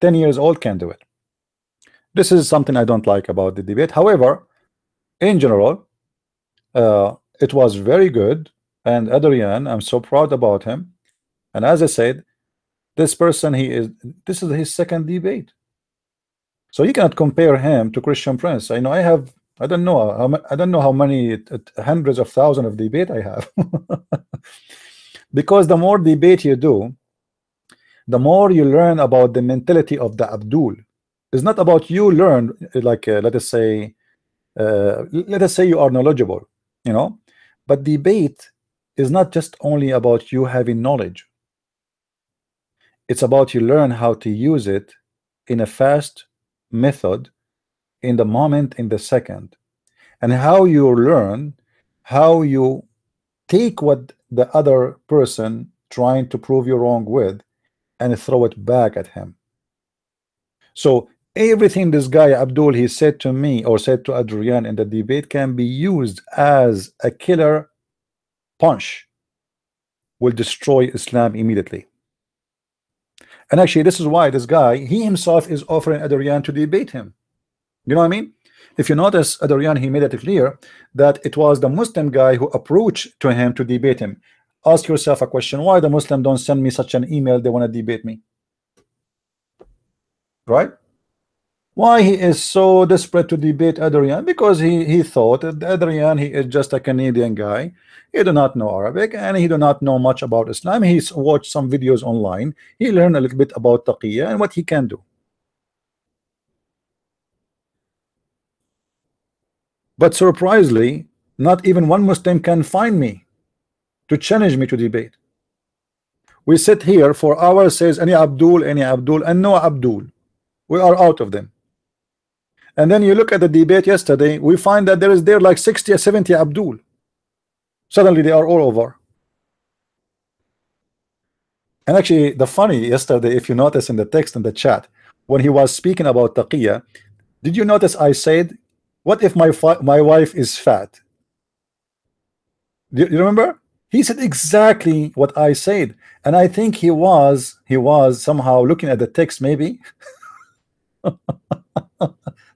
10 years old can do it. This is something I don't like about the debate. However, in general, it was very good. And Adrian, I'm so proud about him. And as I said, this person, this is his second debate. So you cannot compare him to Christian Prince. I know I don't know how many hundreds of thousands of debate I have. Because the more debate you do, the more you learn about the mentality of the Abdul. It's not about you learn, like let us say you are knowledgeable, you know. But debate is not just only about you having knowledge. It's about you learn how to use it in a fast method, in the moment, in the second, and how you learn, how you take what the other person trying to prove you wrong with and throw it back at him. So everything this guy Abdul he said to me or said to Adrian in the debate can be used as a killer punch, will destroy Islam immediately. And actually, this is why this guy, he himself is offering Adrian to debate him. You know what I mean? If you notice, Adrian, he made it clear that it was the Muslim guy who approached to him to debate him. Ask yourself a question: why the Muslim don't send me such an email? They want to debate me, right? Why he is so desperate to debate Adrian? Because he thought that Adrian, he is just a Canadian guy. He do not know Arabic and he do not know much about Islam. He's watched some videos online. He learned a little bit about taqiyya and what he can do. But surprisingly, not even one Muslim can find me to challenge me to debate. We sit here for hours, says any Abdul, and no Abdul. We are out of them. And then you look at the debate yesterday, we find that there like 60 or 70 Abdul. Suddenly they are all over. And actually, the funny yesterday, if you notice in the text in the chat, when he was speaking about taqiyya, did you notice I said, what if my wife is fat? Do you remember? He said exactly what I said, and I think he was somehow looking at the text, maybe.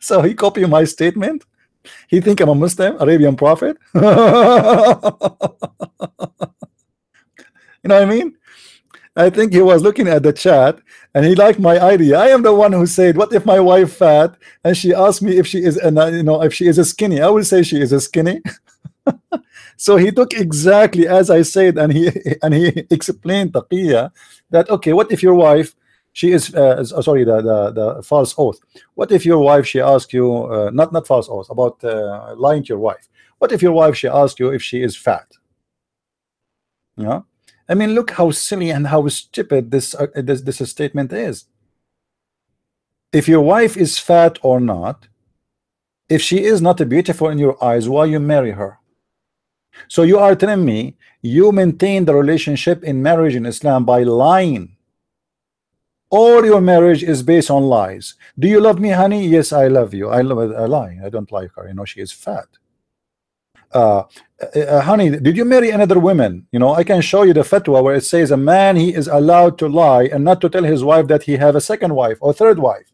So he copied my statement. He think I'm a Muslim, Arabian prophet. You know what I mean? I think he was looking at the chat and he liked my idea. I am the one who said, what if my wife fat and she asked me if she is, if she is a skinny, I will say she is a skinny. So he took exactly as I said, and he explained taqiyya that, okay, what if your wife, she is sorry, the false oath. What if your wife, she asked you, not false oath, about lying to your wife. What if your wife, she asked you if she is fat? Yeah, I mean, look how silly and how stupid this statement is. If your wife is fat or not, if she is not beautiful in your eyes, why you marry her? So you are telling me you maintain the relationship in marriage in Islam by lying. All your marriage is based on lies. Do you love me, honey? Yes, I love you. I lie. I don't like her. She is fat. Honey, did you marry another woman? I can show you the fatwa where it says a man, he is allowed to lie and not to tell his wife that he have a second wife or third wife,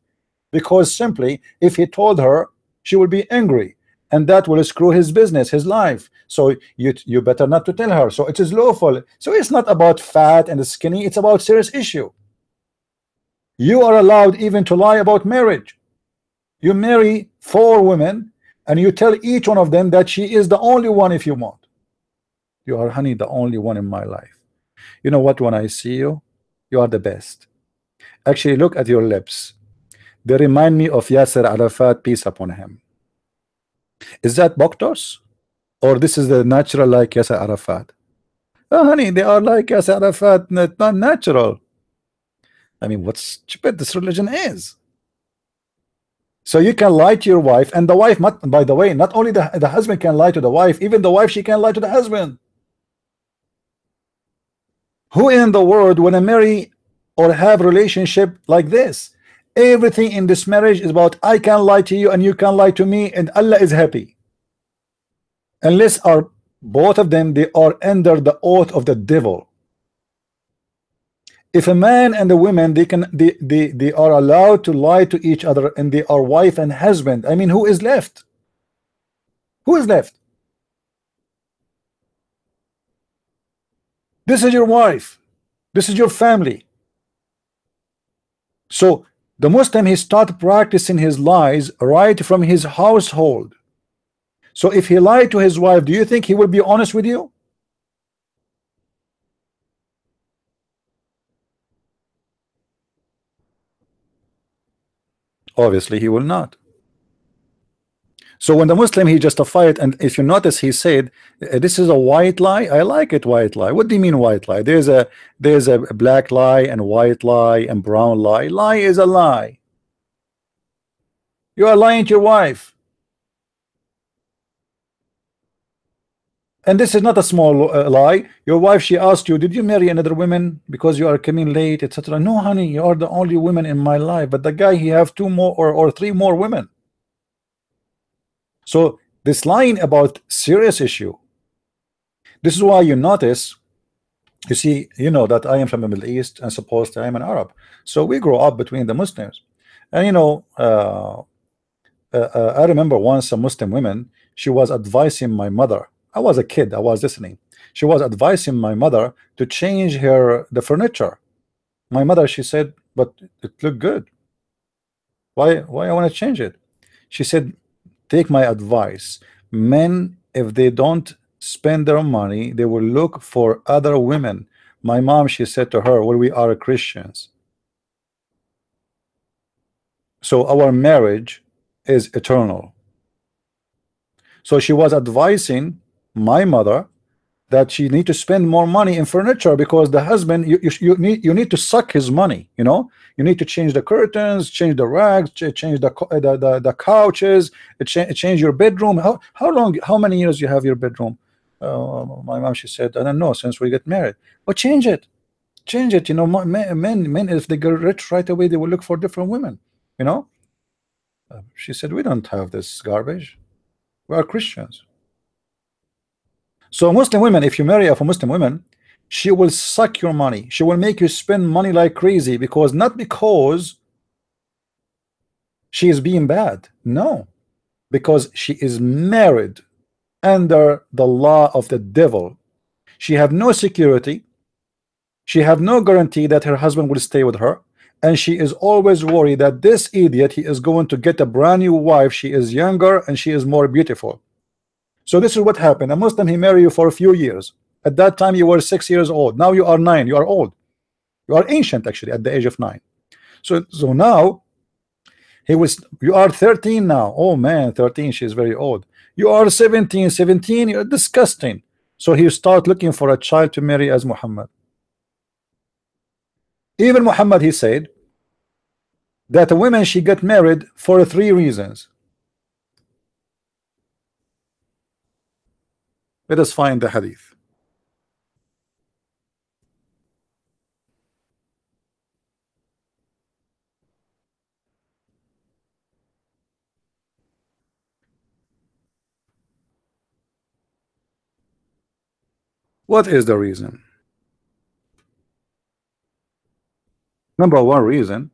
because simply if he told her, she will be angry and that will screw his business, his life. So you better not to tell her. So it is lawful. So it's not about fat and skinny, it's about serious issue. You are allowed even to lie about marriage. You marry 4 women and you tell each one of them that she is the only one if you want. You are, honey, the only one in my life. You know what? When I see you, you are the best. Actually, look at your lips. They remind me of Yasser Arafat, peace upon him. Is that Botox? Or this is the natural like Yasser Arafat? Oh, honey, they are like Yasser Arafat, not natural. I mean, what stupid this religion is. So you can lie to your wife, and the wife, by the way, not only the husband can lie to the wife, even the wife, she can lie to the husband. Who in the world want to marry or have relationship like this? Everything in this marriage is about I can lie to you and you can lie to me and Allah is happy. Unless both of them, they are under the oath of the devil. If a man and a woman, they are allowed to lie to each other and they are wife and husband, I mean, who is left? Who is left? This is your wife. This is your family. So the Muslim, he started practicing his lies right from his household. So if he lied to his wife, do you think he will be honest with you? Obviously he will not. So when the Muslim, he justified, and if you notice, he said, this is a white lie. I like it, white lie. What do you mean white lie? There's a black lie and white lie and brown lie. Lie is a lie. You are lying to your wife. And this is not a small lie. Your wife, she asked you, did you marry another woman because you are coming late, etc.? No, honey, you are the only woman in my life. But the guy, he have two more or three more women. So this lying about serious issue. This is why you notice, you see, you know that I am from the Middle East and supposed I am an Arab. So we grow up between the Muslims. And you know, I remember once a Muslim woman, she was advising my mother. I was a kid, I was listening. She was advising my mother to change the furniture. My mother, she said, but it looked good. Why I want to change it? She said, take my advice. Men, if they don't spend their money, they will look for other women. My mom, she said to her, well, we are Christians, so our marriage is eternal. So she was advising my mother that she need to spend more money in furniture because the husband, you need to suck his money. You know, you need to change the curtains, change the rags, change the couches, change your bedroom. How many years you have your bedroom? My mom, she said, I don't know, since we get married. But change it, you know. Men, if they get rich right away, they will look for different women, you know. She said, we don't have this garbage, we are Christians. So Muslim women, if you marry a Muslim woman, she will suck your money. She will make you spend money like crazy, because not because she is being bad, no, because she is married under the law of the devil. She have no security, she have no guarantee that her husband will stay with her, and she is always worried that this idiot, he is going to get a brand new wife. She is younger and she is more beautiful. So this is what happened. A Muslim, he married you for a few years. At that time you were 6 years old. Now you are 9. You are old. You are ancient actually at the age of 9. So now you are 13 now. Oh man, 13, she is very old. You are 17, you're disgusting. So he start looking for a child to marry as Muhammad. Even Muhammad, he said that a woman, she got married for 3 reasons. Let us find the hadith. What is the reason? Number 1 reason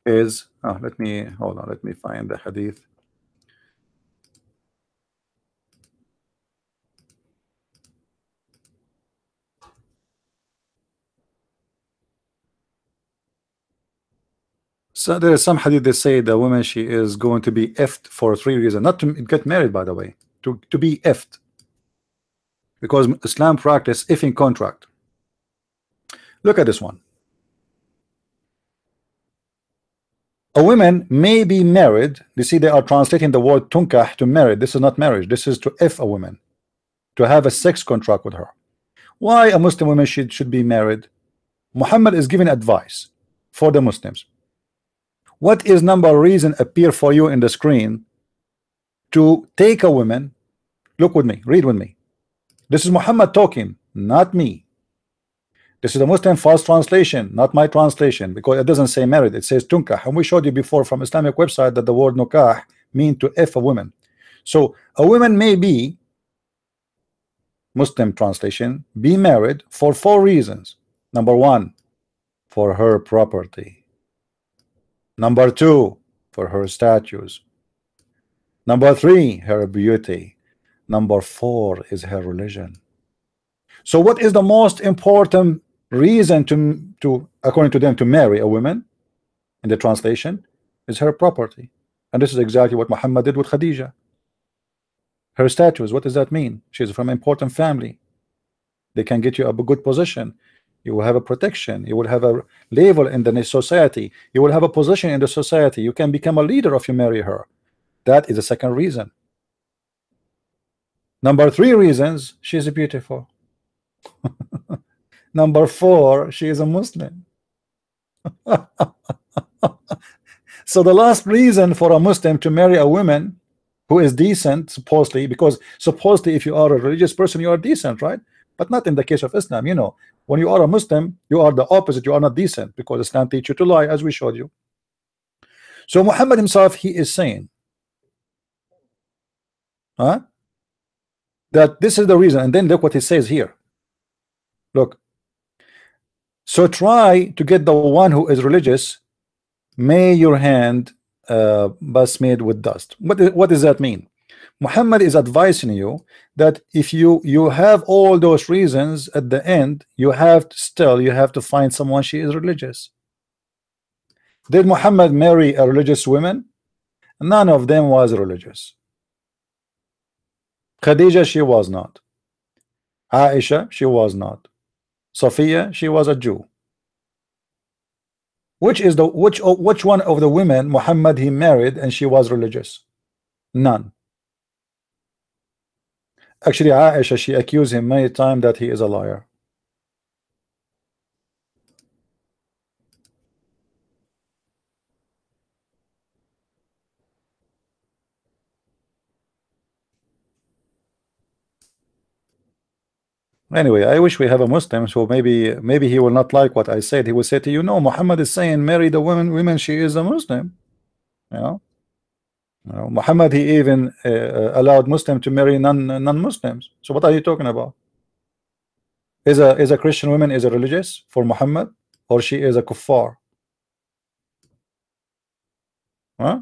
is, let me hold on, let me find the hadith. So there is some hadith that say the woman, she is going to be effed for 3 reasons, not to get married, by the way, to be effed, because Islam practice effing contract. Look at this one. A woman may be married. You see, they are translating the word tunkah to married. This is not marriage. This is to F a woman, to have a sex contract with her. Why a Muslim woman should be married? Muhammad is giving advice for the Muslims. What is number reason appear for you in the screen to take a woman? Look with me, read with me. This is Muhammad talking, not me. This is a Muslim false translation, not my translation, because it doesn't say married, it says tunkah. And we showed you before from Islamic website that the word nukah mean to F a woman. So a woman may be, Muslim translation, be married for 4 reasons. Number 1, for her property. Number 2, for her status. Number 3, her beauty. Number 4 is her religion. So what is the most important reason to according to them to marry a woman in the translation? Is her property. And this is exactly what Muhammad did with Khadija. Her status, what does that mean? She's from an important family. They can get you a good position. You will have a protection. You will have a label in the society. You will have a position in the society. You can become a leader if you marry her. That is the second reason. Number 3 reasons, she is beautiful. Number 4, she is a Muslim. So the last reason for a Muslim to marry a woman who is decent supposedly, because supposedly if you are a religious person you are decent, right? But not in the case of Islam. You know, when you are a Muslim you are the opposite, you are not decent, because Islam teach you to lie, as we showed you. So Muhammad himself, he is saying, huh, that this is the reason. And then look what he says here. Look, so try to get the one who is religious, may your hand bus made with dust. What does that mean? Muhammad is advising you that if you have all those reasons, at the end you have to still you have to find someone she is religious. Did Muhammad marry a religious woman? None of them was religious. Khadija, she was not. Aisha, she was not. Sophia, she was a Jew. Which one of the women Muhammad he married and she was religious? None. Actually, Aisha, she accused him many times that he is a liar. Anyway, I wish we have a Muslim, so maybe he will not like what I said. He will say to you, no, Muhammad is saying marry the women she is a Muslim. You know, Muhammad he even allowed Muslim to marry non-Muslims. So what are you talking about? Is a Christian woman is a religious for Muhammad, or she is a kuffar? Huh?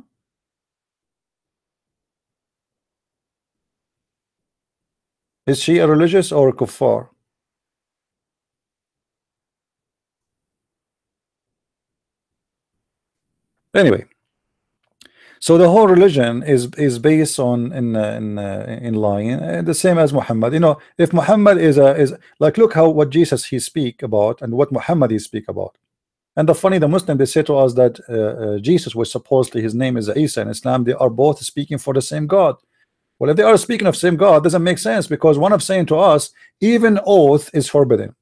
Is she a religious or a kuffar? Anyway, so the whole religion is based on in lying, the same as Muhammad. You know, if Muhammad is like, look how what Jesus he speak about and what Muhammad he speak about. And the funny, the Muslim, they say to us that Jesus was supposedly his name is Isa. In Islam they are both speaking for the same God. Well, if they are speaking of same God, doesn't make sense, because one of saying to us even oath is forbidden,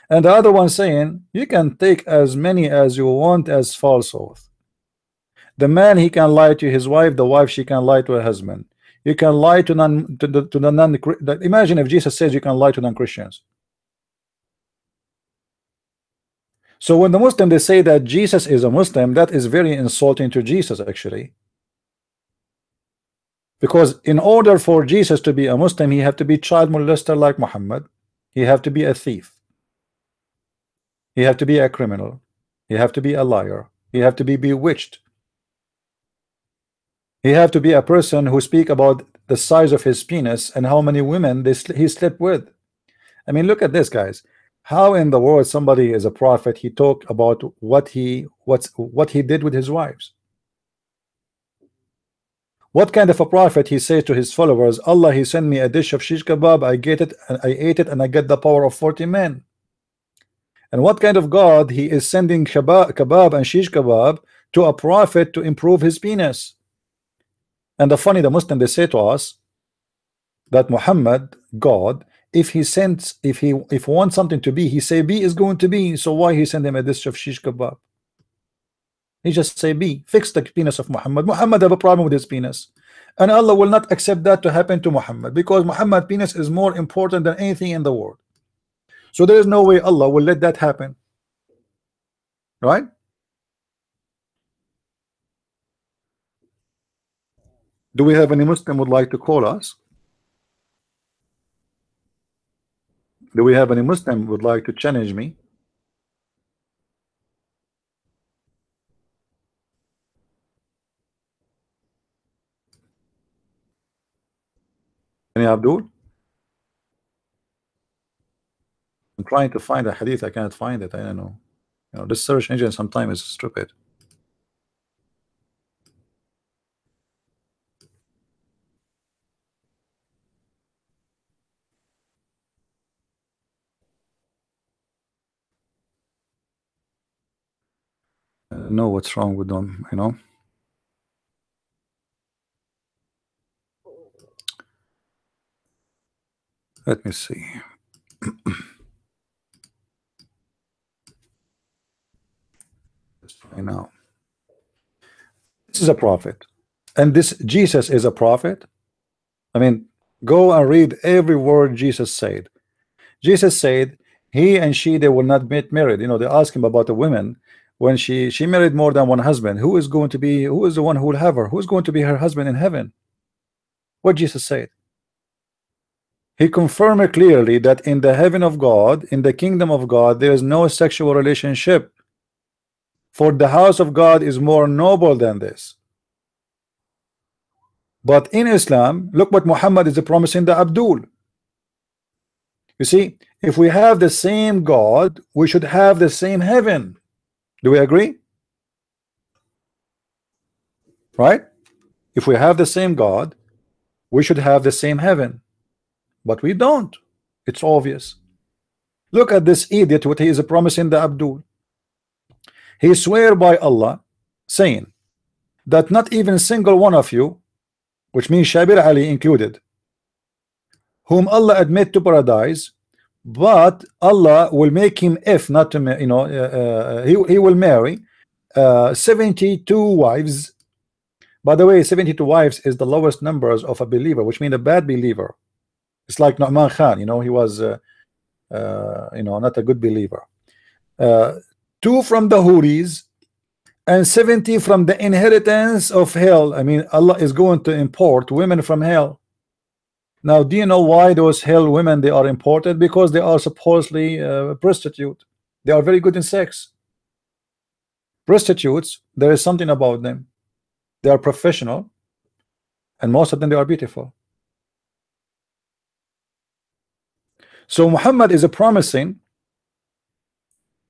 and the other one saying you can take as many as you want as false oath. The man he can lie to his wife, the wife she can lie to her husband. You can lie to the non. Imagine if Jesus says you can lie to non-Christians. So when the Muslim they say that Jesus is a Muslim, that is very insulting to Jesus actually. Because in order for Jesus to be a Muslim, he have to be child molester like Muhammad. He have to be a thief. He have to be a criminal. He have to be a liar. He have to be bewitched. He have to be a person who speak about the size of his penis and how many women he slept with. I mean, look at this, guys. How in the world somebody is a prophet? He talk about what he did with his wives. What kind of a prophet he says to his followers, Allah he sent me a dish of shish kebab, I get it and I ate it and I get the power of 40 men. And what kind of God he is sending kebab and shish kebab to a prophet to improve his penis? And the funny, the Muslim they say to us that Muhammad, God, if he wants something to be, he say be is going to be. So why he send him a dish of shish kebab? He just say be, fix the penis of Muhammad. Muhammad have a problem with his penis, and Allah will not accept that to happen to Muhammad, because Muhammad penis is more important than anything in the world. So there is no way Allah will let that happen, right? Do we have any Muslim would like to call us? Do we have any Muslim would like to challenge me? Any Abdul? I'm trying to find a hadith, I can't find it. I don't know. You know, this search engine sometimes is stupid. I don't know what's wrong with them, you know. Let me see. Let's try now. This is a prophet. And this Jesus is a prophet? I mean, go and read every word Jesus said. Jesus said he and she, they will not get married. You know, they ask him about the women when she married more than one husband. Who is the one who will have her? Who's going to be her husband in heaven? What Jesus said. He confirmed clearly that in the heaven of God, in the kingdom of God, there is no sexual relationship. For the house of God is more noble than this. But in Islam, look what Muhammad is promising the Abdul. You see, if we have the same God, we should have the same heaven. Do we agree? Right? If we have the same God, we should have the same heaven. But we don't. It's obvious. Look at this idiot, what he is promising the Abdul. He swear by Allah, saying that not even single one of you, which means Shabir Ali included, whom Allah admit to paradise, but Allah will make him, if not to, you know, he will marry 72 wives. By the way, 72 wives is the lowest numbers of a believer, which means a bad believer. It's like Nu'man Khan, you know, he was you know, not a good believer. 2 from the Houris and 70 from the inheritance of hell. I mean, Allah is going to import women from hell. Now, do you know why those hell women, they are imported? Because they are supposedly prostitute. They are very good in sex. Prostitutes, there is something about them. They are professional, and most of them, they are beautiful. So Muhammad is promising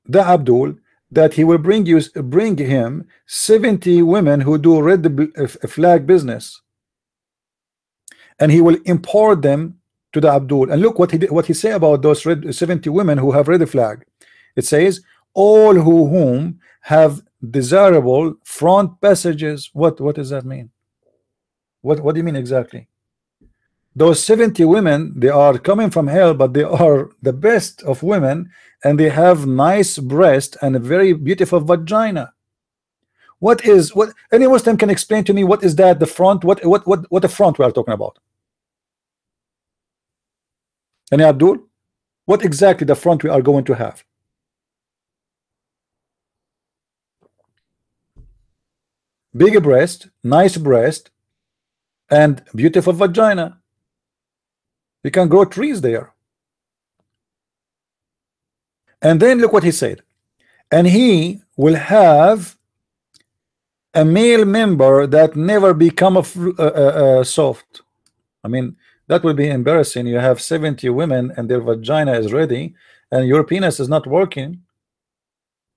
the Abdul that he will bring him 70 women who do red flag business, and he will import them to the Abdul. And look what he did, what he say about those 70 women who have red flag. It says all whom have desirable front passages. What does that mean? What do you mean exactly? Those 70 women, they are coming from hell, but they are the best of women, and they have nice breast and a very beautiful vagina. What any Muslim can explain to me, what is that, the front? What the front we are talking about? Any Abdul? What exactly the front we are going to have? Big breast, nice breast, and beautiful vagina. You can grow trees there. And then look what he said. And he will have a male member that never become soft. I mean, that will be embarrassing. You have 70 women and their vagina is ready, and your penis is not working.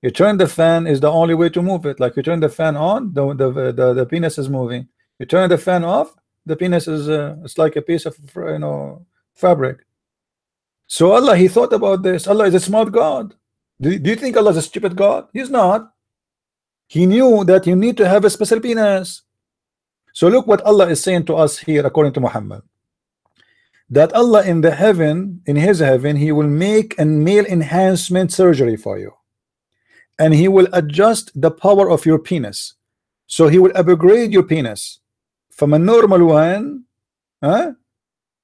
You turn the fan is the only way to move it. Like you turn the fan on, the penis is moving. You turn the fan off, the penis is it's like a piece of, you know, fabric. So Allah, he thought about this. Allah is a smart God. Do you think Allah is a stupid God? He's not. He knew that you need to have a special penis. So look what Allah is saying to us here, according to Muhammad, that Allah in the heaven, in his heaven, he will make a male enhancement surgery for you, and he will adjust the power of your penis. So he will upgrade your penis from a normal one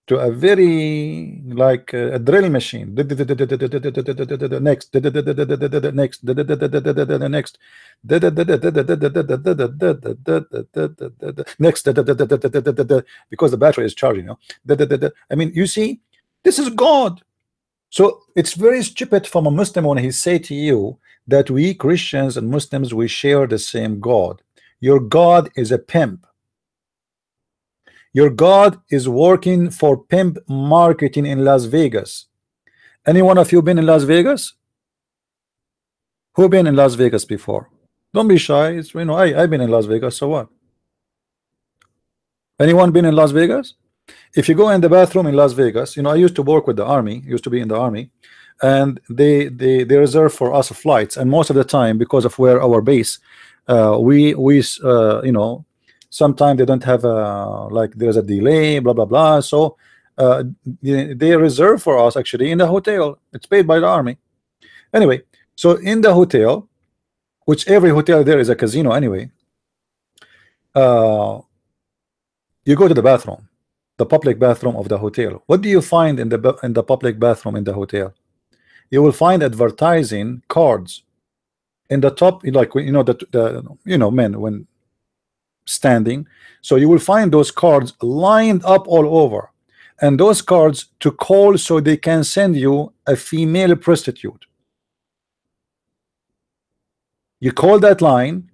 to a very like a drill machine. Next, next, next, because the battery is charging. I mean, you see, this is God. So it's very stupid from a Muslim when he say to you that we Christians and Muslims, we share the same God. Your God is a pimp. Your God is working for pimp marketing in Las Vegas. Any one of you been in Las Vegas? Who been in Las Vegas before? Don't be shy. It's, you know, I've been in Las Vegas, so what? Anyone been in Las Vegas? If you go in the bathroom in Las Vegas, you know, I used to work with the army, used to be in the army, and they reserve for us flights, and most of the time, because of where our base, we you know, sometimes they don't have like there's a delay, blah blah blah. So they reserve for us actually in the hotel. It's paid by the army. Anyway, so in the hotel, which every hotel there is a casino anyway. You go to the bathroom, the public bathroom of the hotel. What do you find in the public bathroom in the hotel? You will find advertising cards in the top, like you know the men when standing. So you will find those cards lined up all over, and those cards to call so they can send you a female prostitute. You call that line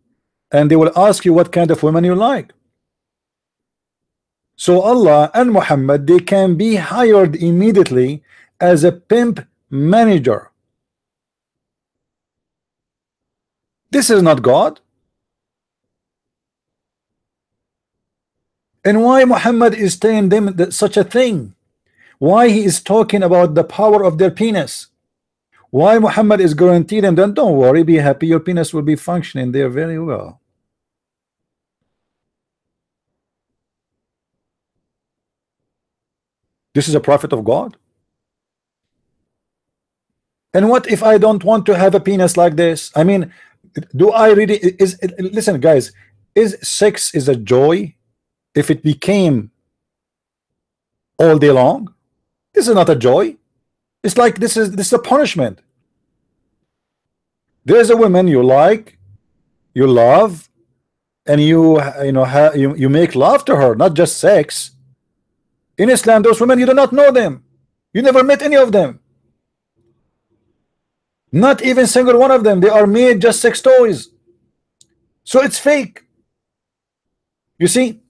and they will ask you what kind of women you like. So Allah and Muhammad, they can be hired immediately as a pimp manager. This is not God. And why Muhammad is telling them that such a thing? Why he is talking about the power of their penis? Why Muhammad is guaranteed them that don't worry, be happy, your penis will be functioning there very well. This is a prophet of God. And what if I don't want to have a penis like this? I mean, do I really listen, guys, is sex is a joy if it became all day long? This is not a joy. It's like this is a punishment. There's a woman you like, you love, and you make love to her, not just sex. In Islam, those women, you do not know them. You never met any of them. Not even single one of them. They are made just sex toys. So it's fake. You see,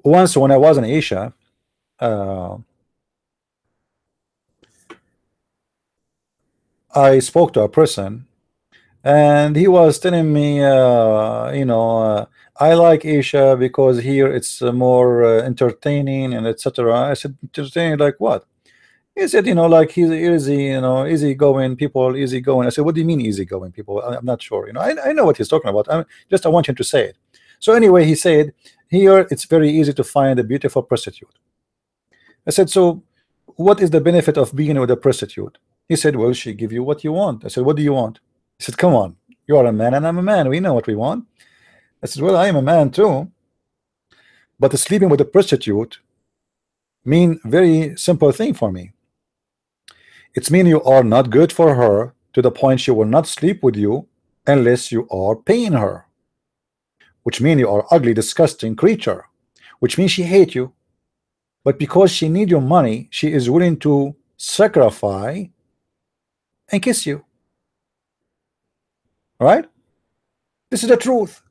once when I was in Asia, I spoke to a person, and he was telling me, I like Asia because here it's more entertaining and etc. I said, entertaining like what? He said, like he's easy, easy going people, easy going. I said, what do you mean easy going people? I'm not sure. I know what he's talking about. I want him to say it. So anyway, he said, here it's very easy to find a beautiful prostitute. I said, so what is the benefit of being with a prostitute? He said, well, she give you what you want. I said, what do you want? He said, come on, you are a man and I'm a man. We know what we want. I said, well, I am a man too. But sleeping with a prostitute mean very simple thing for me. It's mean you are not good for her to the point she will not sleep with you unless you are paying her. Which means you are ugly, disgusting creature. Which means she hate you. But because she need your money, she is willing to sacrifice and kiss you. Right? This is the truth.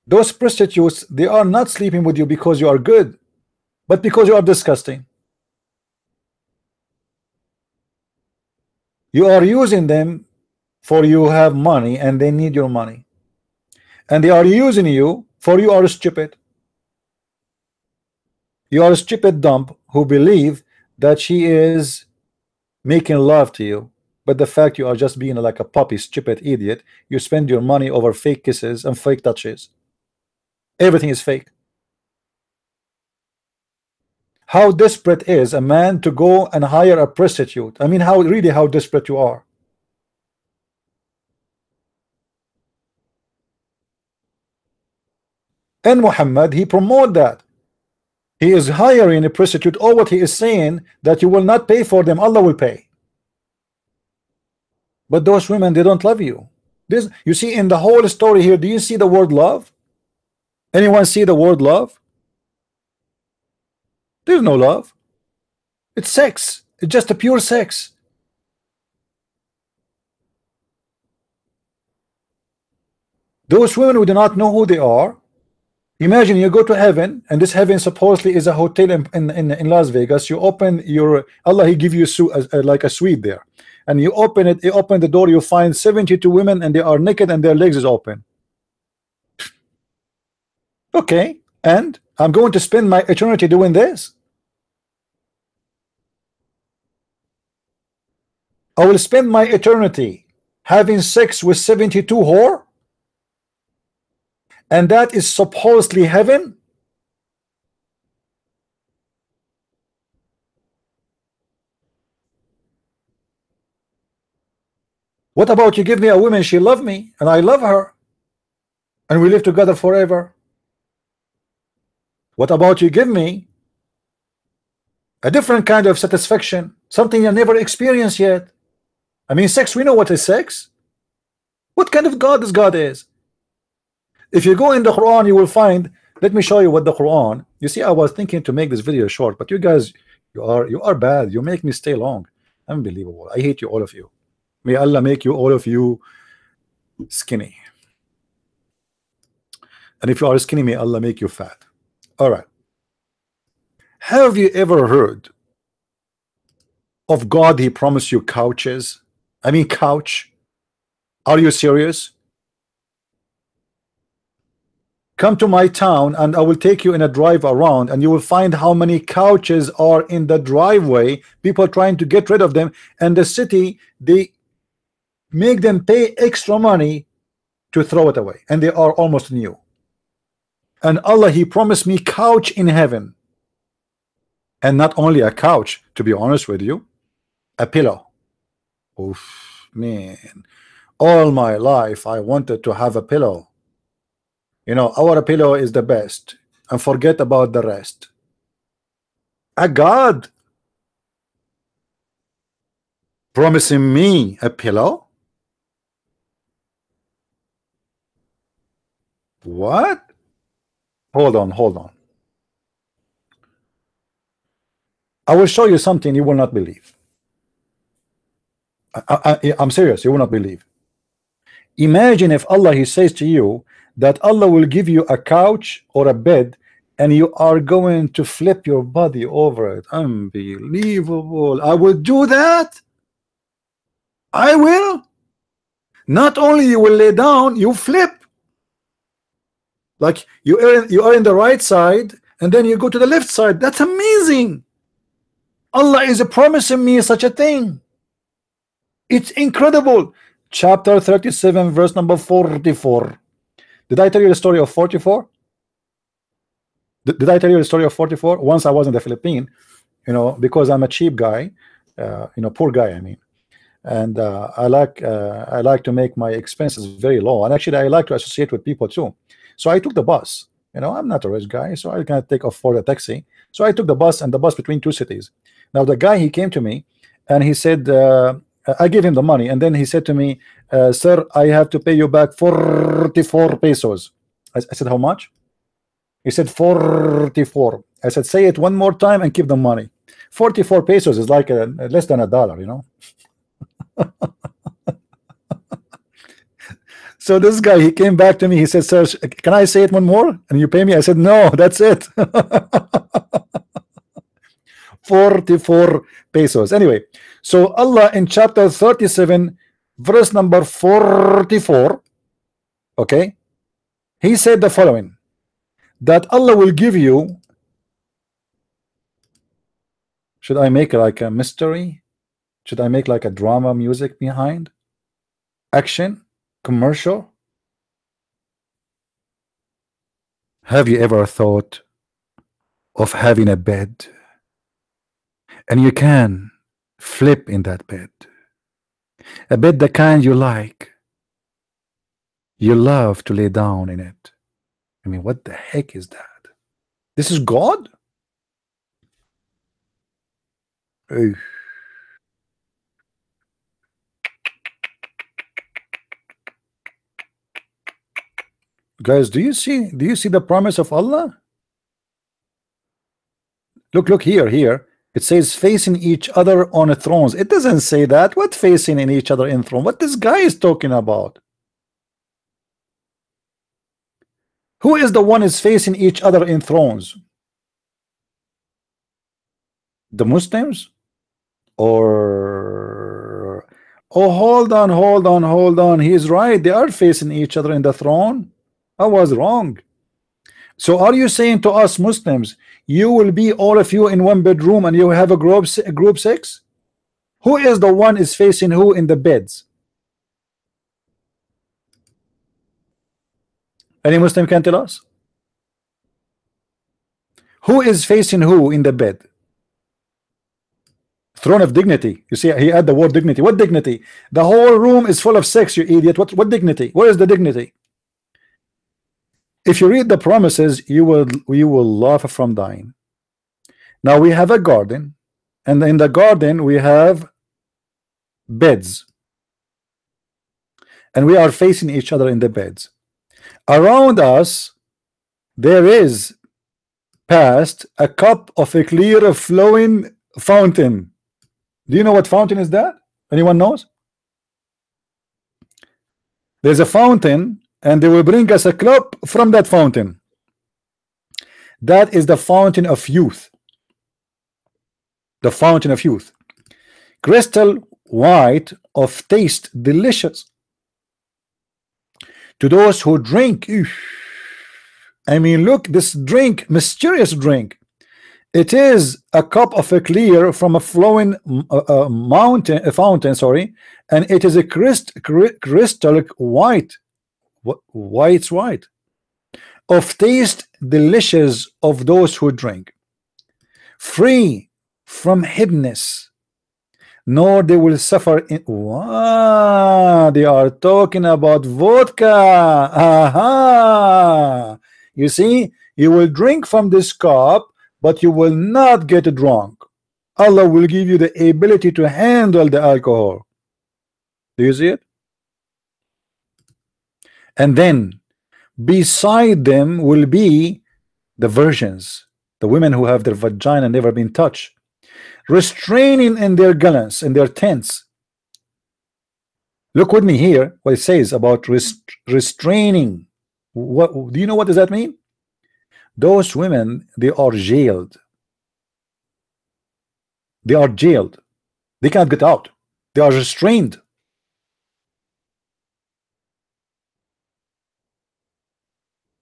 Those prostitutes, they are not sleeping with you because you are good, but because you are disgusting. You are using them for you have money and they need your money. And they are using you for you are stupid. You are a stupid dump who believe that she is making love to you. But the fact you are just being like a puppy, stupid idiot, you spend your money over fake kisses and fake touches. Everything is fake. How desperate is a man to go and hire a prostitute? I mean, how desperate you are. And Muhammad, he promote that. He is hiring a prostitute. Or what he is saying, that you will not pay for them, Allah will pay. But those women, they don't love you. This, you see, in the whole story here, do you see the word love? Anyone see the word love? There's no love. It's sex. It's just a pure sex. Those women who do not know who they are, imagine you go to heaven, and this heaven supposedly is a hotel in Las Vegas. You open your Allah, he give you like a suite there, and you open it. You open the door, you find 72 women, and they are naked, and their legs is open. Okay, and I'm going to spend my eternity doing this. I will spend my eternity having sex with 72 whore, and that is supposedly heaven. What about you give me a woman, she love me and I love her, and we live together forever. What about you give me a different kind of satisfaction, something you never experienced yet? I mean, sex, we know what is sex. What kind of God this God is? If you go in the Quran, you will find, let me show you what the Quran, you see, I was thinking to make this video short, but you guys, you are bad. You make me stay long. Unbelievable. I hate you, all of you. May Allah make you, all of you, skinny. And if you are skinny, may Allah make you fat. All right. Have you ever heard of God? He promised you couches. I mean, couch. Are you serious? Come to my town and I will take you in a drive around, and you will find how many couches are in the driveway, people trying to get rid of them, and the city, they make them pay extra money to throw it away, and they are almost new. And Allah, he promised me couch in heaven. And not only a couch, to be honest with you, a pillow. Oof, man, all my life I wanted to have a pillow. You know, our pillow is the best, and forget about the rest. A God promising me a pillow? What? Hold on, hold on. I will show you something you will not believe. I'm serious, you will not believe. Imagine if Allah, he says to you that Allah will give you a couch or a bed, and you are going to flip your body over it. Unbelievable. I will do that. I will. Not only you will lay down, you flip. Like you are in the right side, and then you go to the left side. That's amazing. Allah is promising me such a thing. It's incredible. Chapter 37, verse number 44. Did I tell you the story of 44? Did I tell you the story of 44? Once I was in the Philippines, you know, because I'm a cheap guy, you know, poor guy, I mean, and I like to make my expenses very low, and actually I like to associate with people too. So I took the bus. You know, I'm not a rich guy, so I can't afford a taxi. So I took the bus, and the bus between two cities. Now the guy, he came to me, and he said, I gave him the money, and then he said to me, sir, I have to pay you back 44 pesos. I said, how much? He said 44. I said, say it one more time and keep the money. 44 pesos is like less than $1, you know. So this guy, he came back to me, he said, sir, can I say it one more and you pay me? I said, no, that's it. 44 pesos. Anyway, so Allah in chapter 37, verse number 44, okay, he said the following, that Allah will give you, should I make like a mystery? Should I make like a drama music behind? Action? Commercial? Have you ever thought of having a bed and you can flip in that bed, a bed the kind you like, you love to lay down in it? I mean, what the heck is that? This is God? Hey. Guys, do you see the promise of Allah? Look here. It says facing each other on thrones. It doesn't say that. What facing in each other in throne? What this guy is talking about? Who is the one is facing each other in thrones? The Muslims? Or oh, hold on. He's right. They are facing each other in the throne. I was wrong. So are you saying to us Muslims, you will be all of you in one bedroom and you have a group 6? Who is the one is facing who in the beds? Any Muslim can tell us? Who is facing who in the bed? Throne of dignity. You see, he had the word dignity. What dignity? The whole room is full of sex, you idiot. What dignity? Where is the dignity? If you read the promises, you will laugh from dying. Now we have a garden, and in the garden we have beds, and we are facing each other in the beds. Around us there is passed a cup of a clear flowing fountain. Do you know what fountain is that? Anyone knows? There's a fountain, and they will bring us a cup from that fountain. That is the fountain of youth. The fountain of youth. Crystal white, of taste delicious to those who drink. I mean, look, this drink, mysterious drink. It is a cup of a clear from a flowing mountain, a fountain, sorry, and it is a crystal white, white, of taste delicious of those who drink, free from hiddenness, nor they will suffer in. Wow, they are talking about vodka. Aha! You see, you will drink from this cup, but you will not get drunk. Allah will give you the ability to handle the alcohol. Do you see it? And then beside them will be the virgins, the women who have their vagina never been touched, restraining in their gallants, in their tents. Look with me here what it says about restraining. What do you know? What does that mean? Those women, they are jailed. They are jailed. They can't get out. They are restrained.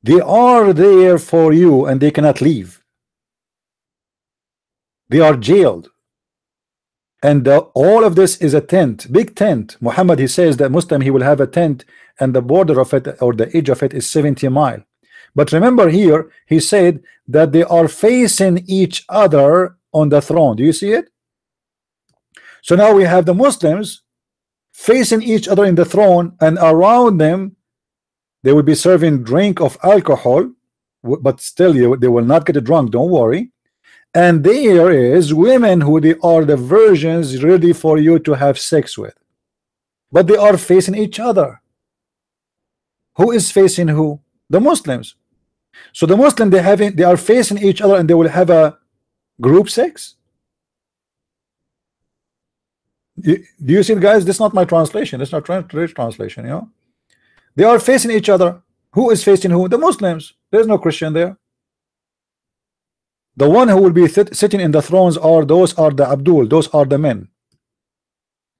They are there for you and they cannot leave. They are jailed. And all of this is a tent, big tent. Muhammad, he says that Muslim, he will have a tent, and the border of it, or the edge of it, is 70 miles. But remember here, he said that they are facing each other on the throne. Do you see it? So now we have the Muslims facing each other in the throne, and around them they will be serving drink of alcohol, but still they will not get drunk, don't worry. And there is women who they are the virgins ready for you to have sex with, but they are facing each other. Who is facing who? The Muslims. So the Muslim, they are facing each other, and they will have a group sex. Do you see, guys? This is not my translation. It's not translation. You know, they are facing each other. Who is facing who? The Muslims. There's no Christian there. The one who will be sitting in the thrones are those are the Abdul. Those are the men.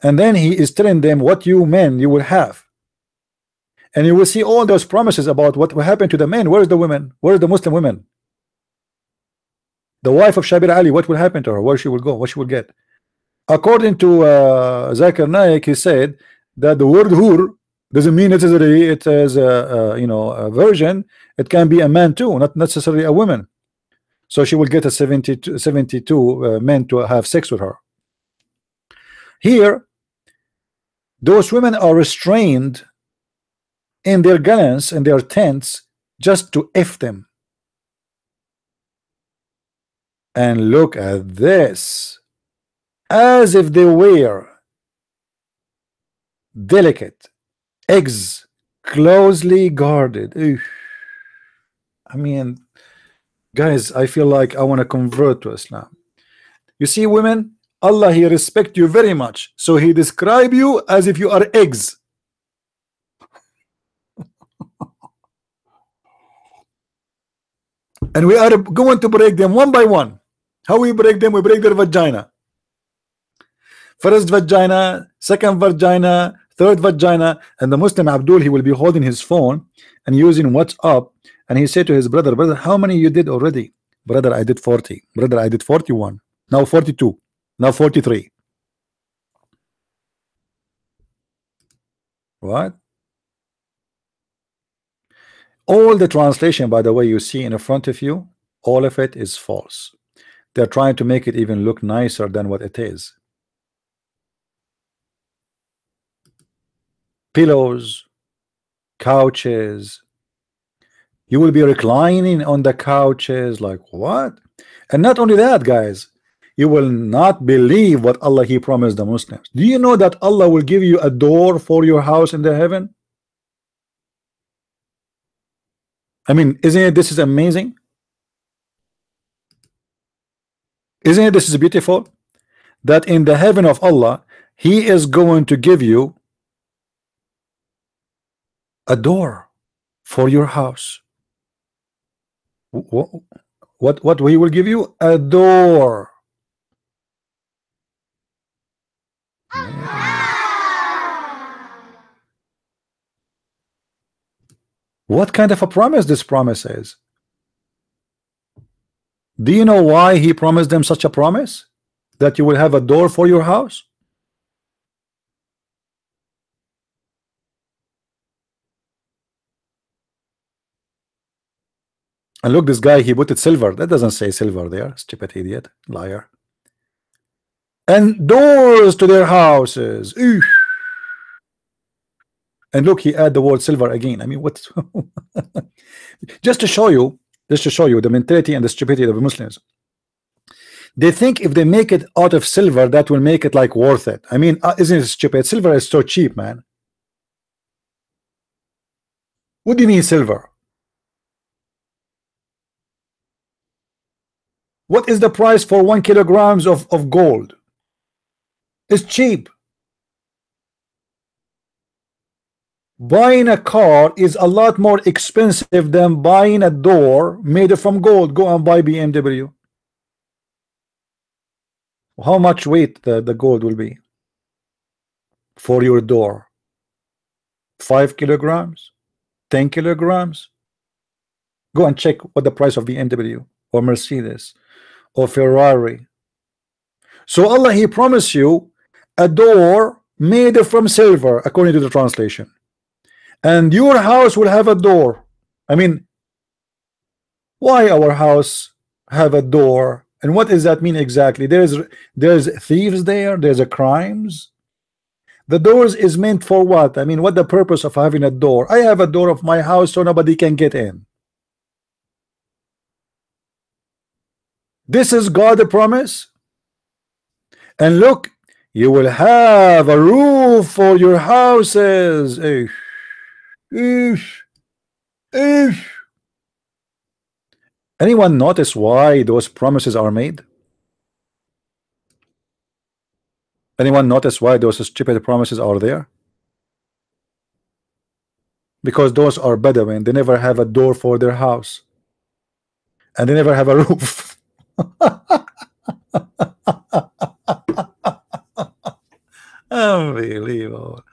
And then he is telling them what you men you will have. And you will see all those promises about what will happen to the men. Where is the women? Where is the Muslim women? The wife of Shabir Ali, what will happen to her? Where she will go? What she will get? According to Zakir Naik, he said that the word hur doesn't mean necessarily it is a virgin. It can be a man too, not necessarily a woman. So she will get a 72 men to have sex with her. Here, those women are restrained in their gallants and their tents just to F them. And look at this, as if they were delicate eggs closely guarded. I mean, guys, I feel like I want to convert to Islam. You see, women, Allah, he respect you very much, so he describe you as if you are eggs. And we are going to break them one by one. How we break them? We break their vagina. First vagina, second vagina, third vagina. And the Muslim Abdul, he will be holding his phone and using WhatsApp, and he said to his brother, how many you did already? Brother, I did 40. Brother, I did 41. Now 42. Now 43. What? All the translation, by the way, you see in front of you, all of it is false. They're trying to make it even look nicer than what it is. Pillows, couches, You will be reclining on the couches like what? And not only that, guys, you will not believe what Allah He promised the Muslims. Do you know that Allah will give you a door for your house in the heaven? I mean, isn't it this is amazing? Isn't it this is beautiful? That in the heaven of Allah, He is going to give you a door for your house. What He will give you? A door. What kind of a promise this promise is? Do you know why He promised them such a promise? That you will have a door for your house? And look, this guy, he put it silver. That doesn't say silver there. Stupid idiot, liar. And doors to their houses. Eesh. And look, he add the word silver again. I mean, what? just to show you the mentality and the stupidity of the Muslims. They think if they make it out of silver, that will make it like worth it. I mean, isn't it stupid? Silver is so cheap, man. What do you mean silver? What is the price for 1 kilograms of gold? It's cheap. Buying a car is a lot more expensive than buying a door made from gold. Go and buy BMW. How much weight the gold will be for your door? 5 kilograms? 10 kilograms? Go and check what the price of BMW or Mercedes or Ferrari. So Allah, He promised you a door made from silver, according to the translation, and your house will have a door. I mean, why our house have a door, and what does that mean exactly? There's thieves there, there's a crimes. The doors is meant for what? I mean, what the purpose of having a door? I have a door of my house so nobody can get in. This is God the promise. And look, you will have a roof for your houses. Eesh. Eesh. Eesh. Anyone notice why those promises are made? Anyone notice why those stupid promises are there? Because those are Bedouin. They never have a door for their house, and they never have a roof. Unbelievable.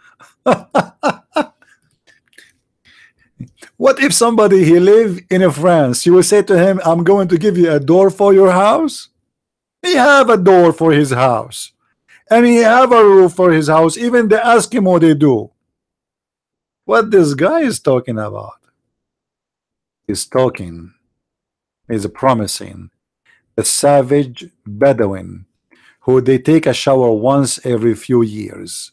What if somebody he live in France, you will say to him, I'm going to give you a door for your house? He have a door for his house, and he have a roof for his house. Even the Eskimo, they do. What this guy is talking about? He's talking, he's promising the savage Bedouin who they take a shower once every few years,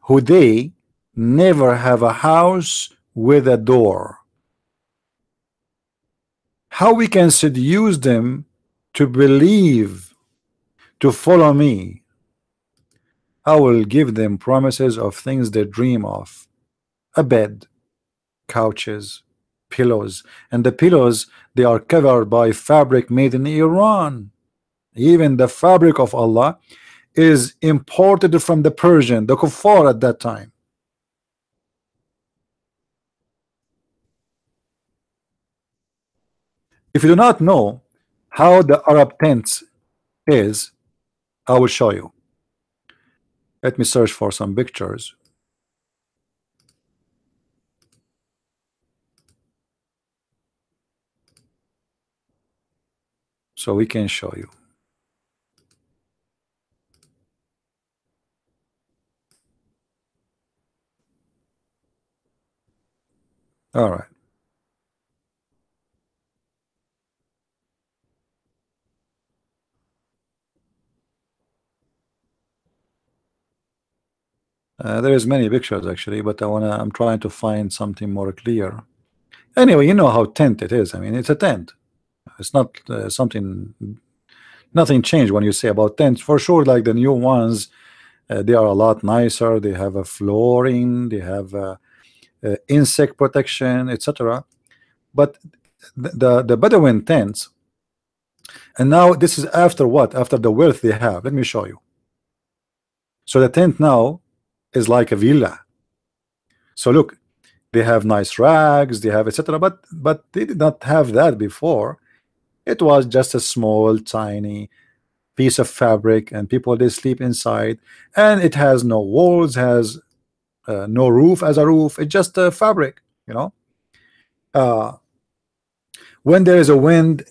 who they never have a house with a door. How we can seduce them to believe, to follow me? I will give them promises of things they dream of: a bed, couches, pillows, and the pillows, they are covered by fabric made in Iran. Even the fabric of Allah is imported from the Persian, the kuffar at that time. If you do not know how the Arab tent is, I will show you. Let me search for some pictures. So we can show you. All right. There is many pictures actually, but I'm trying to find something more clear. Anyway, you know how tent it is. I mean, it's a tent. It's not something. Nothing changed when you say about tents. For sure, like the new ones, they are a lot nicer. They have a flooring. They have insect protection, etc. But the Bedouin tents, and now this is after what? After the wealth they have. Let me show you. So the tent now is like a villa. So look, they have nice rags, they have etc. But they did not have that before. It was just a small, tiny piece of fabric, and people they sleep inside, and it has no walls, has no roof as a roof. It's just a fabric, you know. Uh, when there is a wind,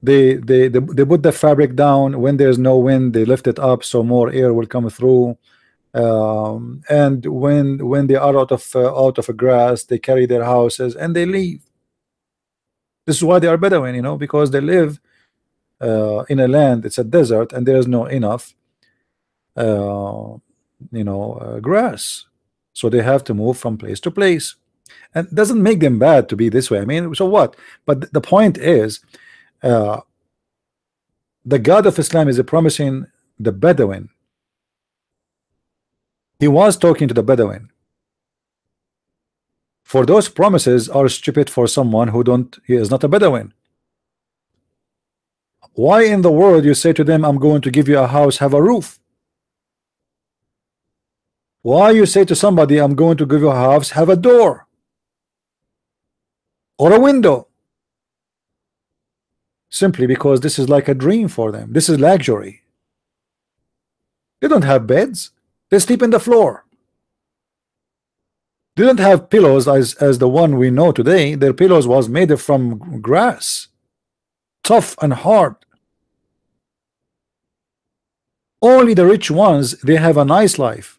they put the fabric down. When there's no wind, they lift it up so more air will come through. And when they are out of a grass, they carry their houses and they leave. This is why they are Bedouin, you know, because they live in a land, it's a desert, and there is no enough grass, so they have to move from place to place, and it doesn't make them bad to be this way. I mean, so what? But the point is, uh, the God of Islam is promising the Bedouin. He was talking to the Bedouin. For those promises are stupid for someone who don't, he is not a Bedouin. Why in the world you say to them, I'm going to give you a house, have a roof? Why you say to somebody, I'm going to give you a house, have a door or a window? Simply because this is like a dream for them. This is luxury. They don't have beds. They sleep in the floor. They don't have pillows as the one we know today. Their pillows was made from grass, tough and hard. Only the rich ones, they have a nice life.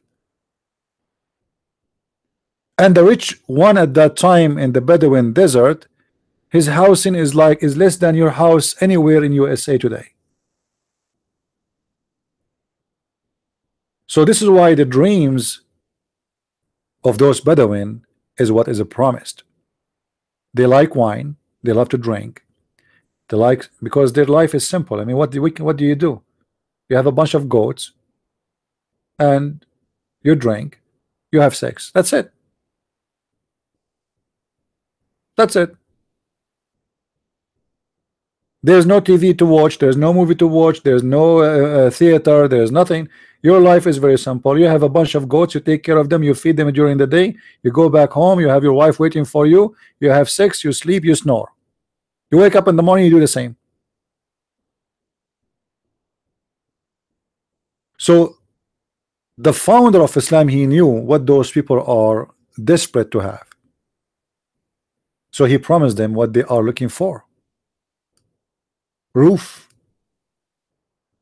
And the rich one at that time in the Bedouin desert, his housing is less than your house anywhere in USA today. So this is why the dreams of those Bedouin is what is promised. They like wine, they love to drink, they like, because their life is simple. I mean, what do you do? You have a bunch of goats and you drink, you have sex. That's it. That's it. There's no TV to watch, there's no movie to watch, there's no theater, there's nothing. Your life is very simple. You have a bunch of goats, you take care of them, you feed them during the day, you go back home, you have your wife waiting for you, you have sex, you sleep, you snore. You wake up in the morning, you do the same. So the founder of Islam, he knew what those people are desperate to have. So he promised them what they are looking for. Roof.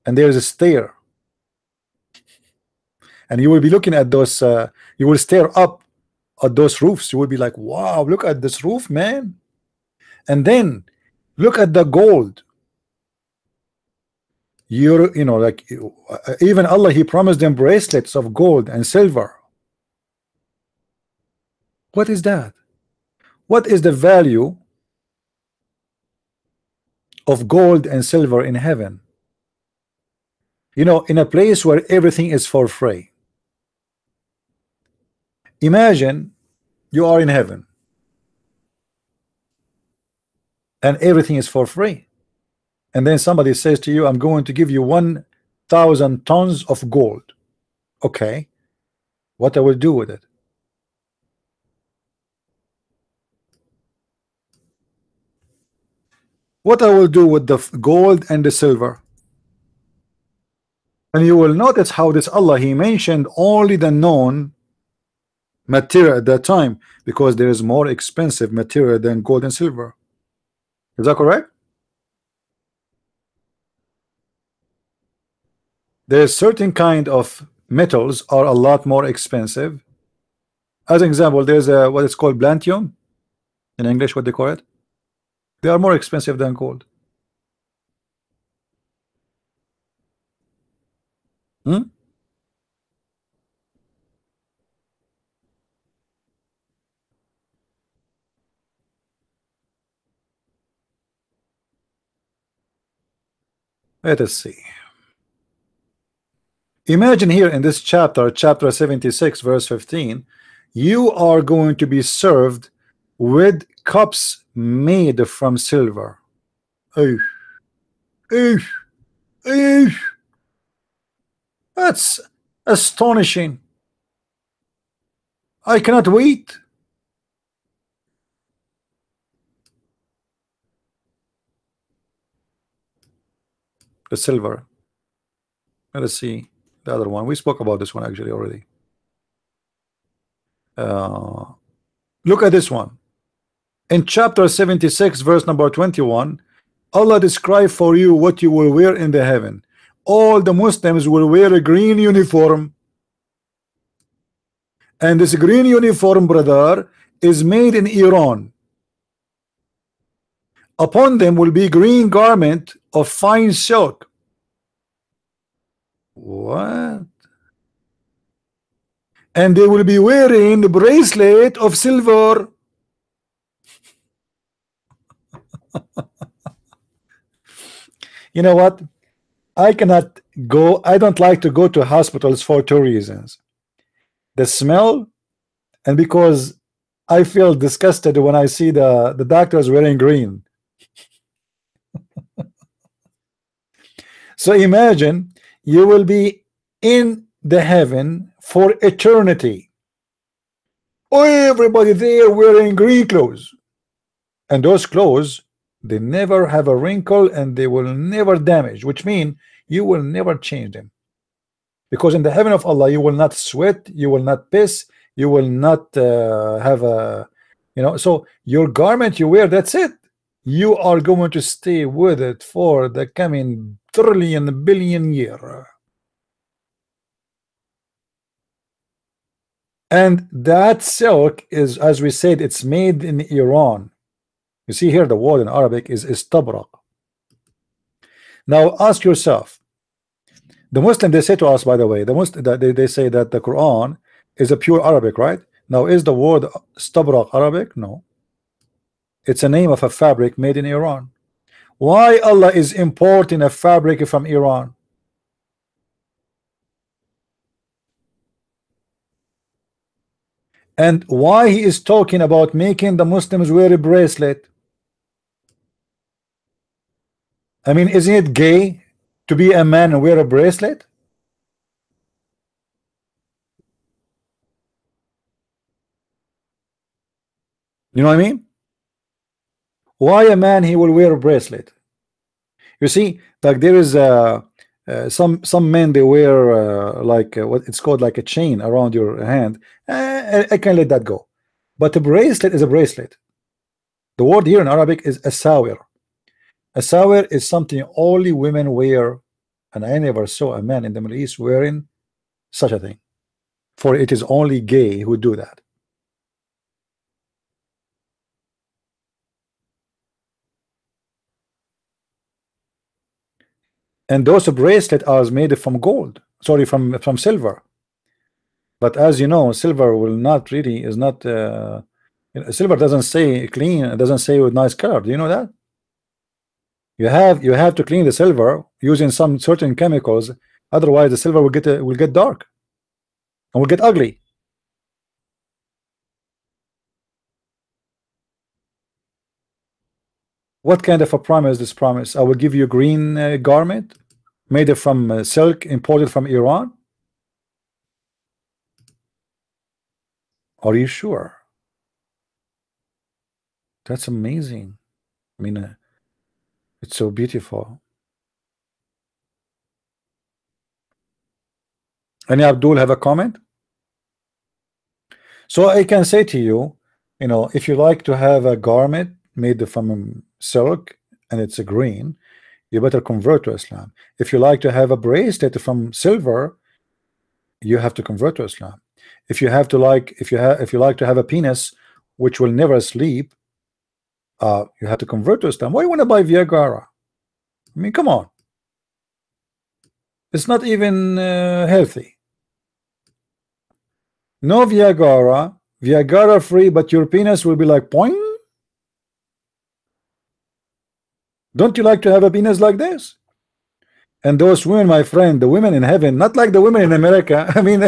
And there is a stair. And you will be looking at those, you will stare up at those roofs. You will be like, wow, look at this roof, man. And then look at the gold. You know, like even Allah, he promised them bracelets of gold and silver. What is that? What is the value of gold and silver in heaven? You know, in a place where everything is for free. Imagine you are in heaven and everything is for free, and then somebody says to you, I'm going to give you 1,000 tons of gold. Okay, what I will do with it? What I will do with the gold and the silver? And you will notice how this Allah, he mentioned only the known material at that time, because there is more expensive material than gold and silver. Is that correct? There's certain kind of metals are a lot more expensive. As an example, there's a what is called blantium in English. What they call it? They are more expensive than gold. Hmm? Let us see. Imagine here in this chapter, chapter 76, verse 15, you are going to be served with cups made from silver. Eesh. Eesh. Eesh. That's astonishing. I cannot wait. The silver. Let us see the other one. We spoke about this one actually already. Look at this one. In chapter 76, verse number 21, Allah described for you what you will wear in the heaven. All the Muslims will wear a green uniform. And this green uniform, brother, is made in Iran. Upon them will be green garment of fine silk. What? And they will be wearing the bracelet of silver. You know what? I cannot go. I don't like to go to hospitals for two reasons: the smell, and because I feel disgusted when I see the doctors wearing green. So imagine you will be in the heaven for eternity. Oh, everybody there wearing green clothes, and those clothes, they never have a wrinkle and they will never damage, which means you will never change them, because in the heaven of Allah you will not sweat, you will not piss, you will not have a, you know, so your garment you wear, that's it. You are going to stay with it for the coming trillion billion year. And that silk is, as we said, it's made in Iran. You see here the word in Arabic is istabraq. Now ask yourself, the Muslim, they say to us, by the way, the Muslim, they say that the Quran is a pure Arabic, right? Now is the word istabraq Arabic? No. It's a name of a fabric made in Iran. Why Allah is importing a fabric from Iran? And why he is talking about making the Muslims wear a bracelet? I mean, isn't it gay to be a man and wear a bracelet? You know what I mean? Why a man he will wear a bracelet? You see, like there is some men, they wear like what it's called, like a chain around your hand. I can let that go, but a bracelet is a bracelet. The word here in Arabic is asawir. Asawir is something only women wear, and I never saw a man in the Middle East wearing such a thing, for it is only gay who do that. And those bracelets are made from gold, sorry, from silver. But as you know, silver will not really is not silver doesn't say clean, it doesn't say with nice color. Do you know that? You have to clean the silver using some certain chemicals, otherwise the silver will get dark and will get ugly. What kind of a promise? This promise, I will give you a green garment made from silk imported from Iran. Are you sure? That's amazing. I mean, it's so beautiful. Any Abdul have a comment? So I can say to you, you know, if you like to have a garment made from silk and it's a green, you better convert to Islam. If you like to have a bracelet from silver, you have to convert to Islam. If you have to like, if you like to have a penis which will never sleep, you have to convert to Islam. Why you want to buy Viagra? I mean, come on. It's not even healthy. No Viagra, Viagra free, but your penis will be like poing. Don't you like to have a penis like this? And those women, my friend, the women in heaven, not like the women in America. I mean,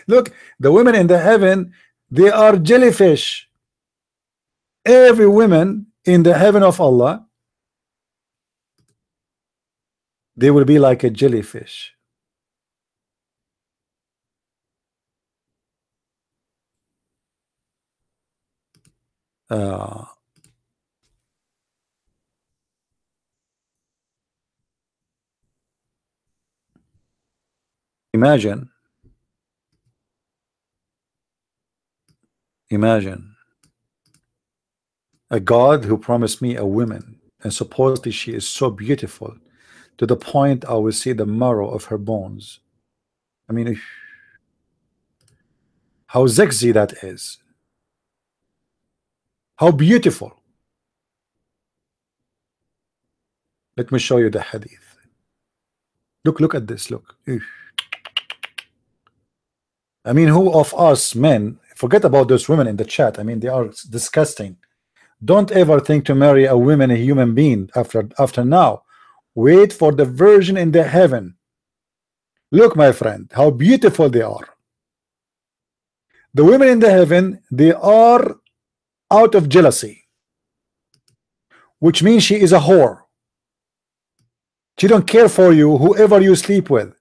look, the women in the heaven, they are jellyfish. Every woman in the heaven of Allah, they will be like a jellyfish. Uh, imagine, imagine a God who promised me a woman, and supposedly she is so beautiful to the point I will see the marrow of her bones. I mean, how sexy that is, how beautiful. Let me show you the hadith. Look at this. Look. I mean, who of us men, forget about those women in the chat. I mean, they are disgusting. Don't ever think to marry a woman, a human being after now. Wait for the virgin in the heaven. Look, my friend, how beautiful they are. The women in the heaven, they are out of jealousy, which means she is a whore. She don't care for you, whoever you sleep with.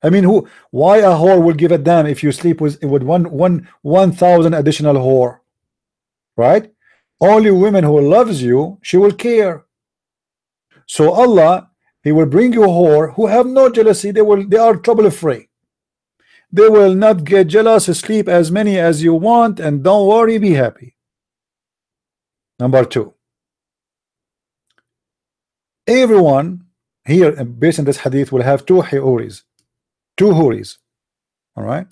I mean, why a whore will give a damn if you sleep with 1,000 additional whore, right? Only women who loves you, she will care. So Allah, He will bring you a whore who have no jealousy. They are trouble free. They will not get jealous. Sleep as many as you want, and don't worry, be happy. Number two, everyone here based on this hadith will have two huris. All right.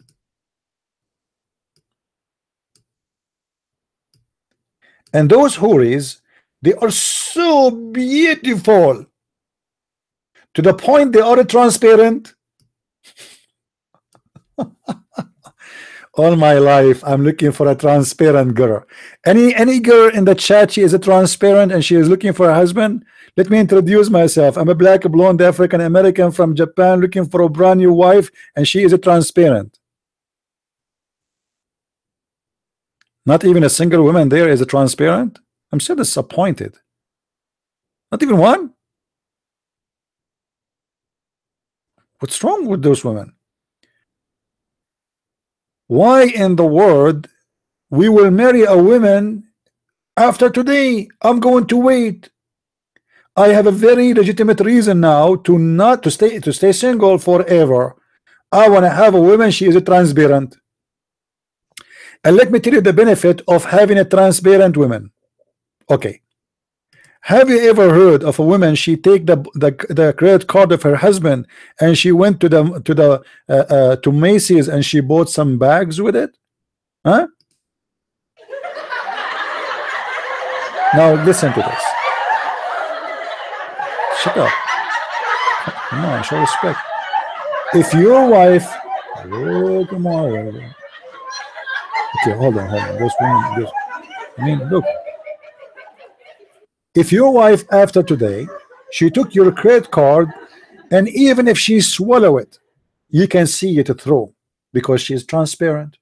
And those huris, they are so beautiful to the point they are transparent. All my life I'm looking for a transparent girl. Any girl in the chat, she is a transparent and she is looking for a husband. Let me introduce myself. I'm a black blonde African American from Japan looking for a brand new wife, and she is a transparent. Not even a single woman there is a transparent. I'm so disappointed. Not even one. What's wrong with those women? Why in the world we will marry a woman after today? I'm going to wait. I have a very legitimate reason now to stay single forever. I want to have a woman, she is a transparent. And let me tell you the benefit of having a transparent woman. Okay. Have you ever heard of a woman, she take the credit card of her husband and she went to Macy's and she bought some bags with it? Huh? Now listen to this. Shut up. Come on, show respect. If your wife, oh, come on. Okay, hold on. Those women, I mean, look. If your wife after today, she took your credit card, and even if she swallow it, you can see it through because she's transparent.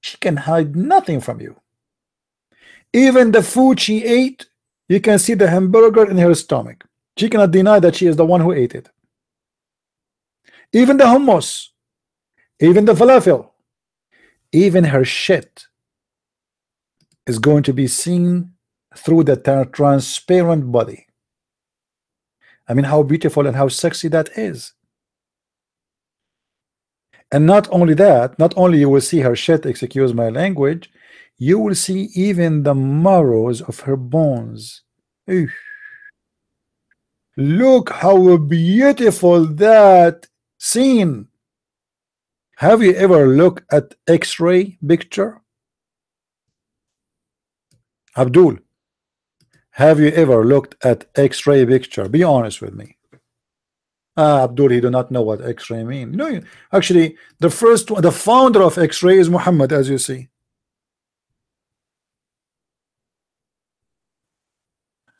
She can hide nothing from you. Even the food she ate, you can see the hamburger in her stomach. She cannot deny that she is the one who ate it. Even the hummus, even the falafel, even her shit is going to be seen through the transparent body. I mean, how beautiful and how sexy that is. And not only that, not only you will see her shit, excuse my language, you will see even the marrows of her bones. Eesh. Look how beautiful that scene. Have you ever looked at X-ray picture? Abdul, have you ever looked at X-ray picture? Be honest with me. Abdul, he do not know what X-ray mean. No, actually, the first one, the founder of X-ray is Muhammad, as you see.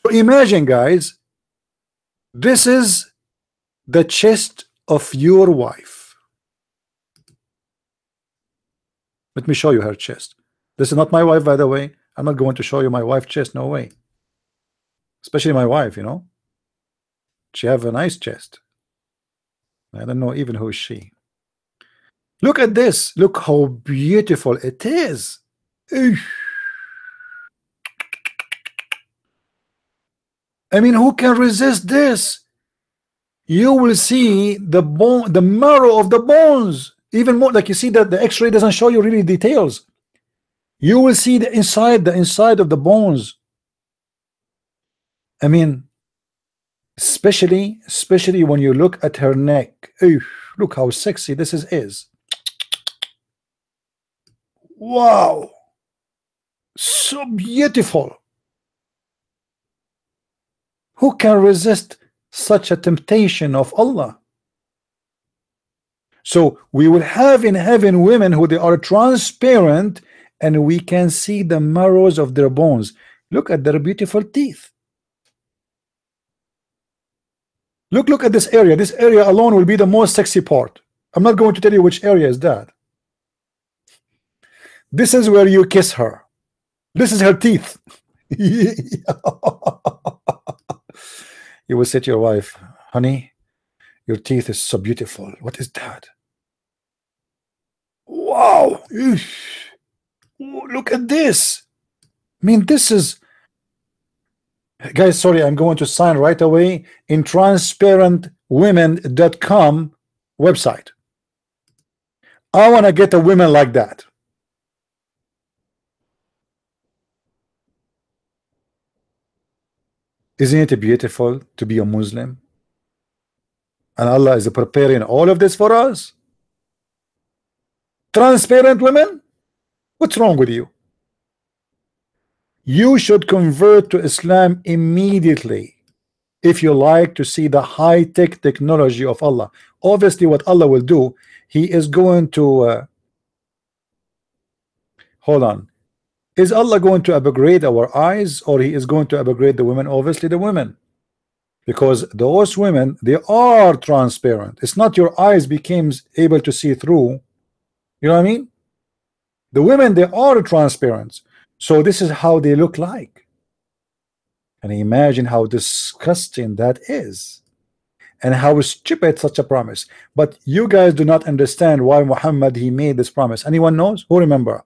So imagine, guys, This is the chest of your wife. Let me show you her chest. This is not my wife, by the way. I'm not going to show you my wife's chest. No way. Especially my wife, you know. She have a nice chest. I don't know even who is she. Look at this. Look how beautiful it is. Eesh. I mean, who can resist this? You will see the bone, the marrow of the bones, even more. Like you see that the X-ray doesn't show you really details. You will see the inside of the bones. I mean, especially when you look at her neck. Eesh, look how sexy this is. Wow, so beautiful. Who can resist such a temptation of Allah? So we will have in heaven women who they are transparent and we can see the marrows of their bones. Look at their beautiful teeth. Look at this area. This area alone will be the most sexy part. I'm not going to tell you which area is that. This is where you kiss her. This is her teeth. You will say to your wife, honey, your teeth is so beautiful. What is that? Wow. Eesh. Look at this. I mean, this is, guys, sorry, I'm going to sign right away in transparentwomen.com website. I want to get a woman like that. Isn't it beautiful to be a Muslim? And Allah is preparing all of this for us. Transparent women? What's wrong with you? You should convert to Islam immediately if you like to see the high-tech technology of Allah. Obviously, what Allah will do, He is going to hold on. Is Allah going to upgrade our eyes, or He is going to upgrade the women? Obviously, the women, because those women, they are transparent. It's not your eyes becomes able to see through. You know what I mean? The women, they are transparent. So this is how they look like. And imagine how disgusting that is, and how stupid such a promise. But you guys do not understand why Muhammad he made this promise. Anyone knows? Who remember?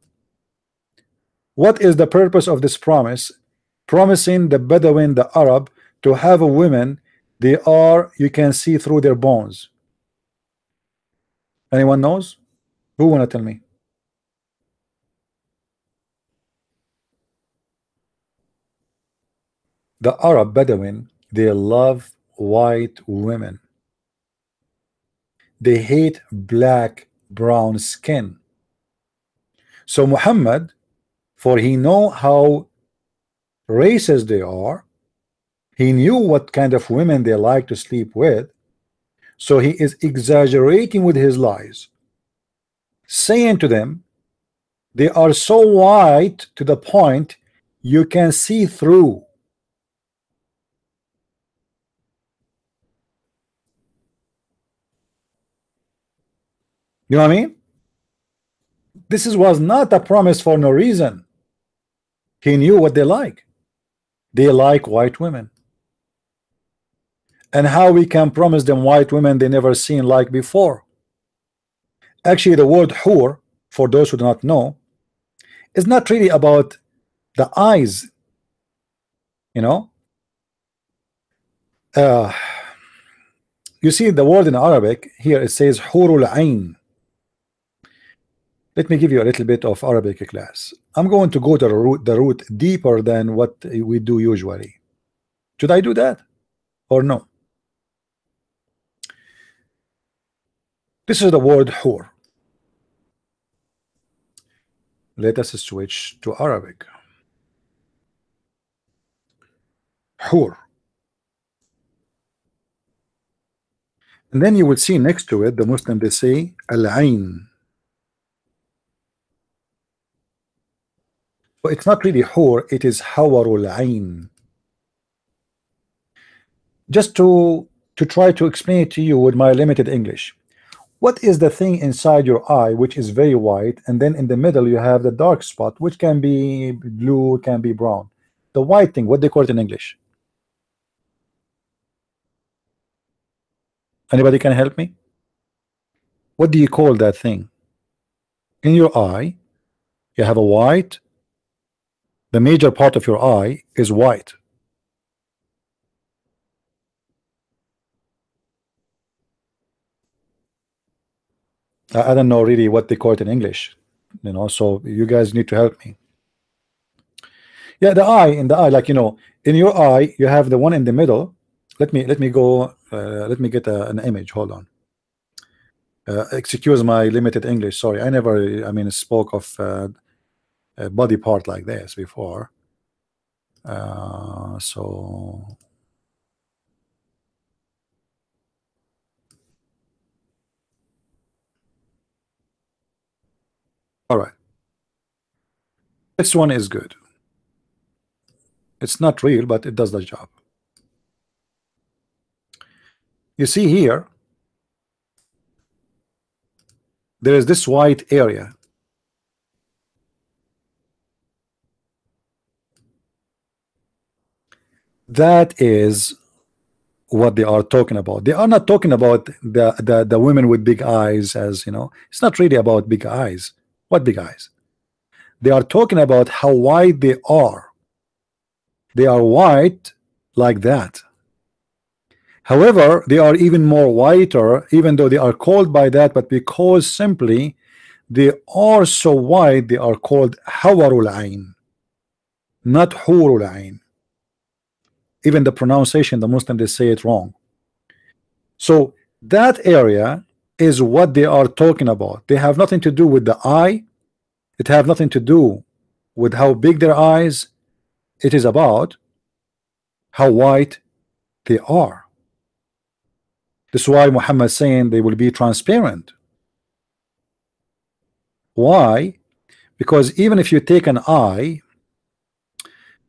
What is the purpose of this promise? Promising the Bedouin, the Arab, to have a woman, they are, you can see through their bones. Anyone knows? Who wanna tell me? The Arab Bedouin, they love white women. They hate black, brown skin. So Muhammad, for he know how racist they are, he knew what kind of women they like to sleep with, so he is exaggerating with his lies, saying to them, they are so white to the point you can see through. You know what I mean? This was not a promise for no reason. He knew what they like. They like white women. And how we can promise them white women they never seen like before? Actually, the word hur, for those who do not know, is not really about the eyes. You know, you see the word in Arabic here, it says hurul ain. Let me give you a little bit of Arabic class. I'm going to go to the root deeper than what we do usually. Should I do that or no? This is the word hur. Let us switch to Arabic. Hur. And then you will see next to it, the Muslim they say al-ain. But it's not really hur, it is hawarul ain. just to try to explain it to you with my limited English. What is the thing inside your eye which is very white, and then in the middle you have the dark spot, which can be blue, can be brown? The white thing, what they call it in English? Anybody can help me? What do you call that thing? In your eye, you have a white. The major part of your eye is white. I don't know really what they call it in English, you know, so you guys need to help me. Yeah, the eye, in the eye, like, you know, in your eye you have the one in the middle. Let me go, let me get an image. Hold on. Excuse my limited English, sorry. I never, I mean, spoke of a body part like this before. So all right, this one is good. It's not real, but it does the job. You see here, there is this white area. That is what they are talking about. They are not talking about the women with big eyes, as you know. It's not really about big eyes. What big eyes? They are talking about how white they are. They are white like that. However, they are even more whiter, even though they are called by that, but because simply they are so white, they are called hawarul ain, not hurul ain. Even the pronunciation, the Muslim, they say it wrong. So that area is what they are talking about. They have nothing to do with the eye. It have nothing to do with how big their eyes. It is about how white they are. This is why Muhammad saying they will be transparent. Why? Because even if you take an eye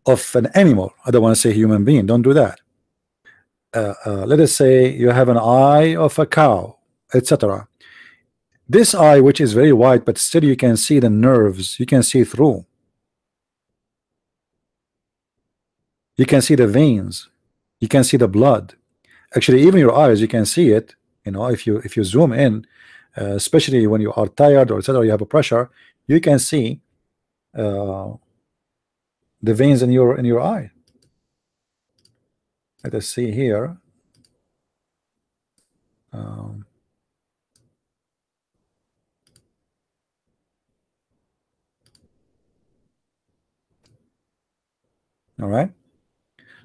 of an animal, I don't want to say human being, don't do that. Let us say you have an eye of a cow, etc. This eye, which is very white, but still you can see the nerves, you can see through. You can see the veins, you can see the blood. Actually, even your eyes, you can see it. You know, if you zoom in, especially when you are tired or etc., you have a pressure, you can see the veins in your eye. Let us see here. Um, all right.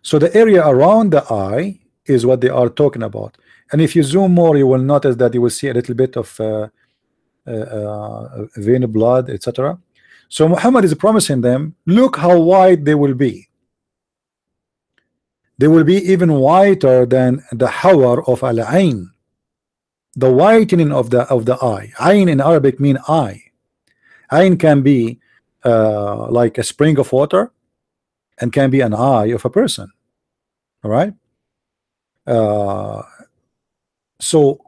So the area around the eye is what they are talking about. And if you zoom more, you will notice that you will see a little bit of vein blood, etc. So Muhammad is promising them, look how white they will be. They will be even whiter than the hawar of al-ain, the whitening of the eye. Ain in Arabic mean eye. Ain can be like a spring of water, and can be an eye of a person. All right. So,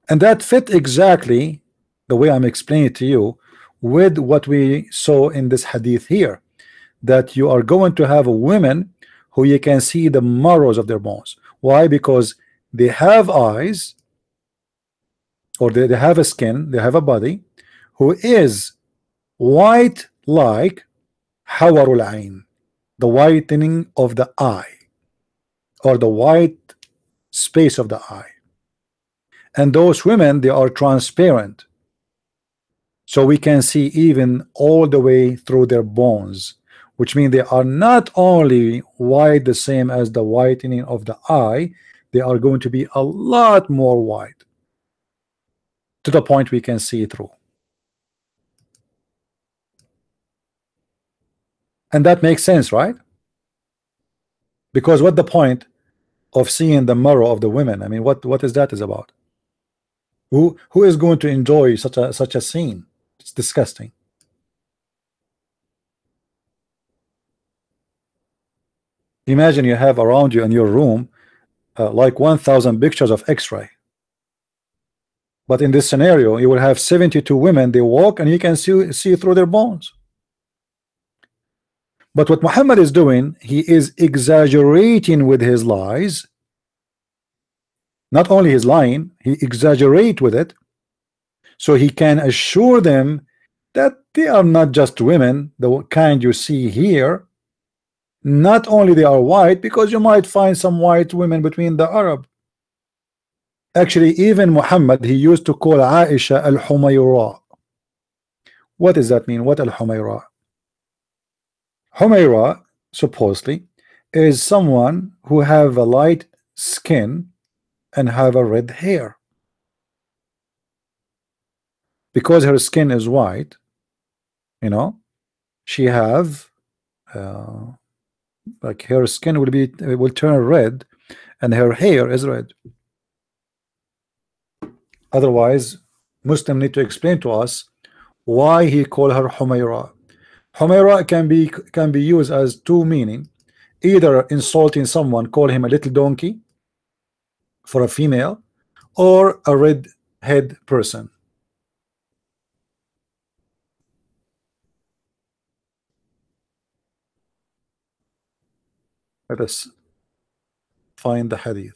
and that fit exactly the way I'm explaining it to you with what we saw in this hadith here, that you are going to have a women who you can see the marrows of their bones. Why? Because they have eyes, or they have a skin, they have a body who is white like hawarul ain, the whitening of the eye, or the white space of the eye. And those women, they are transparent, so we can see even all the way through their bones, which means they are not only white the same as the whitening of the eye, they are going to be a lot more white, to the point we can see through. And that makes sense, right? Because what the point of seeing the marrow of the women? I mean, what is that is about? Who is going to enjoy such a scene? It's disgusting. Imagine you have around you in your room like 1,000 pictures of X-ray. But in this scenario, you will have 72 women. They walk and you can see through their bones. But what Muhammad is doing, he is exaggerating with his lies. Not only his lying, he exaggerate with it, so he can assure them that they are not just women, the kind you see here. Not only they are white, because you might find some white women between the Arab. Actually, even Muhammad, he used to call Aisha al-Humayra. What does that mean? What al-Humayra? Humayra, supposedly, is someone who have a light skin and have a red hair. Because her skin is white, you know, she have like her skin will turn red, and her hair is red. Otherwise, Muslim need to explain to us why he called her Humayra. Humayra can be used as two meaning, either insulting someone, call him a little donkey for a female, or a red head person. Let us find the hadith.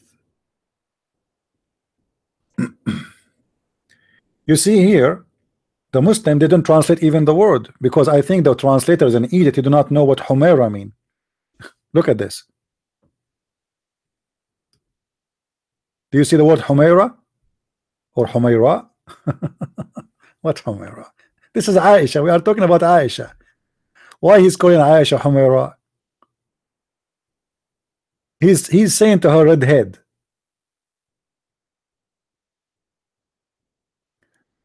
You see here, the Muslim didn't translate even the word, because I think the translators in Egypt do not know what Humayra mean. Look at this. Do you see the word Humayra or Humayra? What Humayra? This is Aisha. We are talking about Aisha. Why he's calling Aisha Humayra? He's saying to her red head.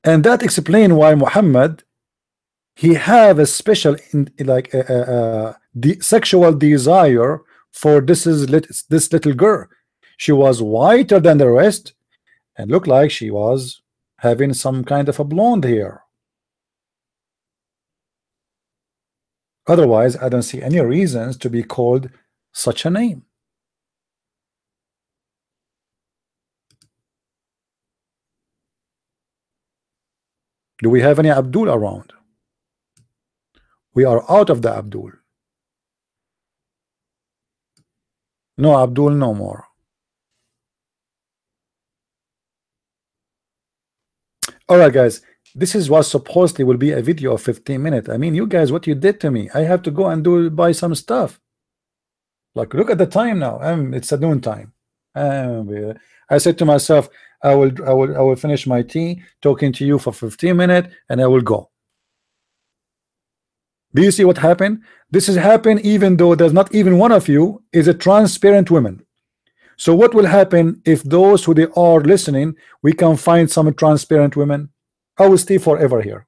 And that explains why Muhammad, he have a special the sexual desire for this little girl. She was whiter than the rest and looked like she was having some kind of a blonde hair. Otherwise, I don't see any reasons to be called such a name. Do we have any Abdul around? We are out of the Abdul. No Abdul no more. Alright guys, this is what supposedly will be a video of 15 minutes. I mean, you guys, what you did to me. I have to go and buy some stuff. Like, look at the time now. It's a noon time. I said to myself, I will finish my tea, talking to you for 15 minutes, and I will go. Do you see what happened? This has happened even though there's not even one of you is a transparent woman. So what will happen if those who they are listening, we can find some transparent women? I will stay forever here.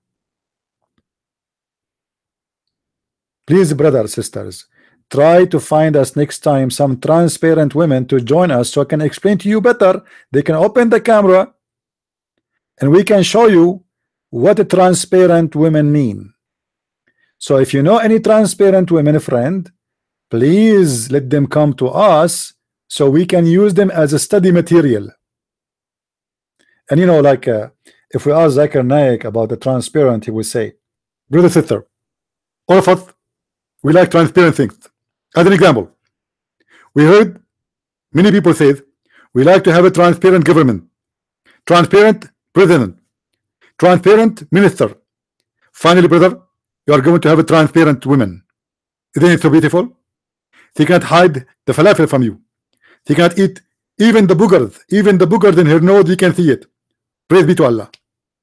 Please, brothers, sisters, try to find us next time some transparent women to join us so I can explain to you better. They can open the camera and we can show you what a transparent women mean. So if you know any transparent women friend, please let them come to us so we can use them as a study material. And you know, like if we ask Zakir Naik about the transparent, he will say, brother, sister, all of us, we like transparent things. As an example, we heard many people say we like to have a transparent government, transparent president, transparent minister. Finally, brother, you are going to have a transparent woman. Isn't it so beautiful? They can't hide the falafel from you. They can't eat even the boogers. Even the boogers in her nose, you can see it. Praise be to Allah.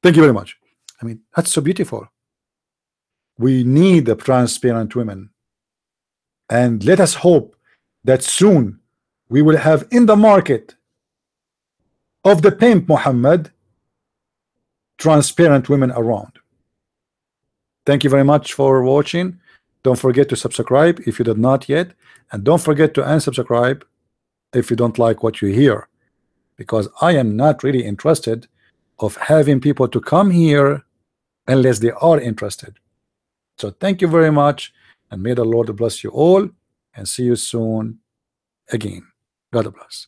Thank you very much. I mean, that's so beautiful. We need the transparent women. And let us hope that soon we will have in the market of the pimp Muhammad transparent women around. Thank you very much for watching. Don't forget to subscribe if you did not yet, and don't forget to unsubscribe if you don't like what you hear, because I am not really interested of having people to come here unless they are interested. So thank you very much, and may the Lord bless you all, and see you soon. again. God bless.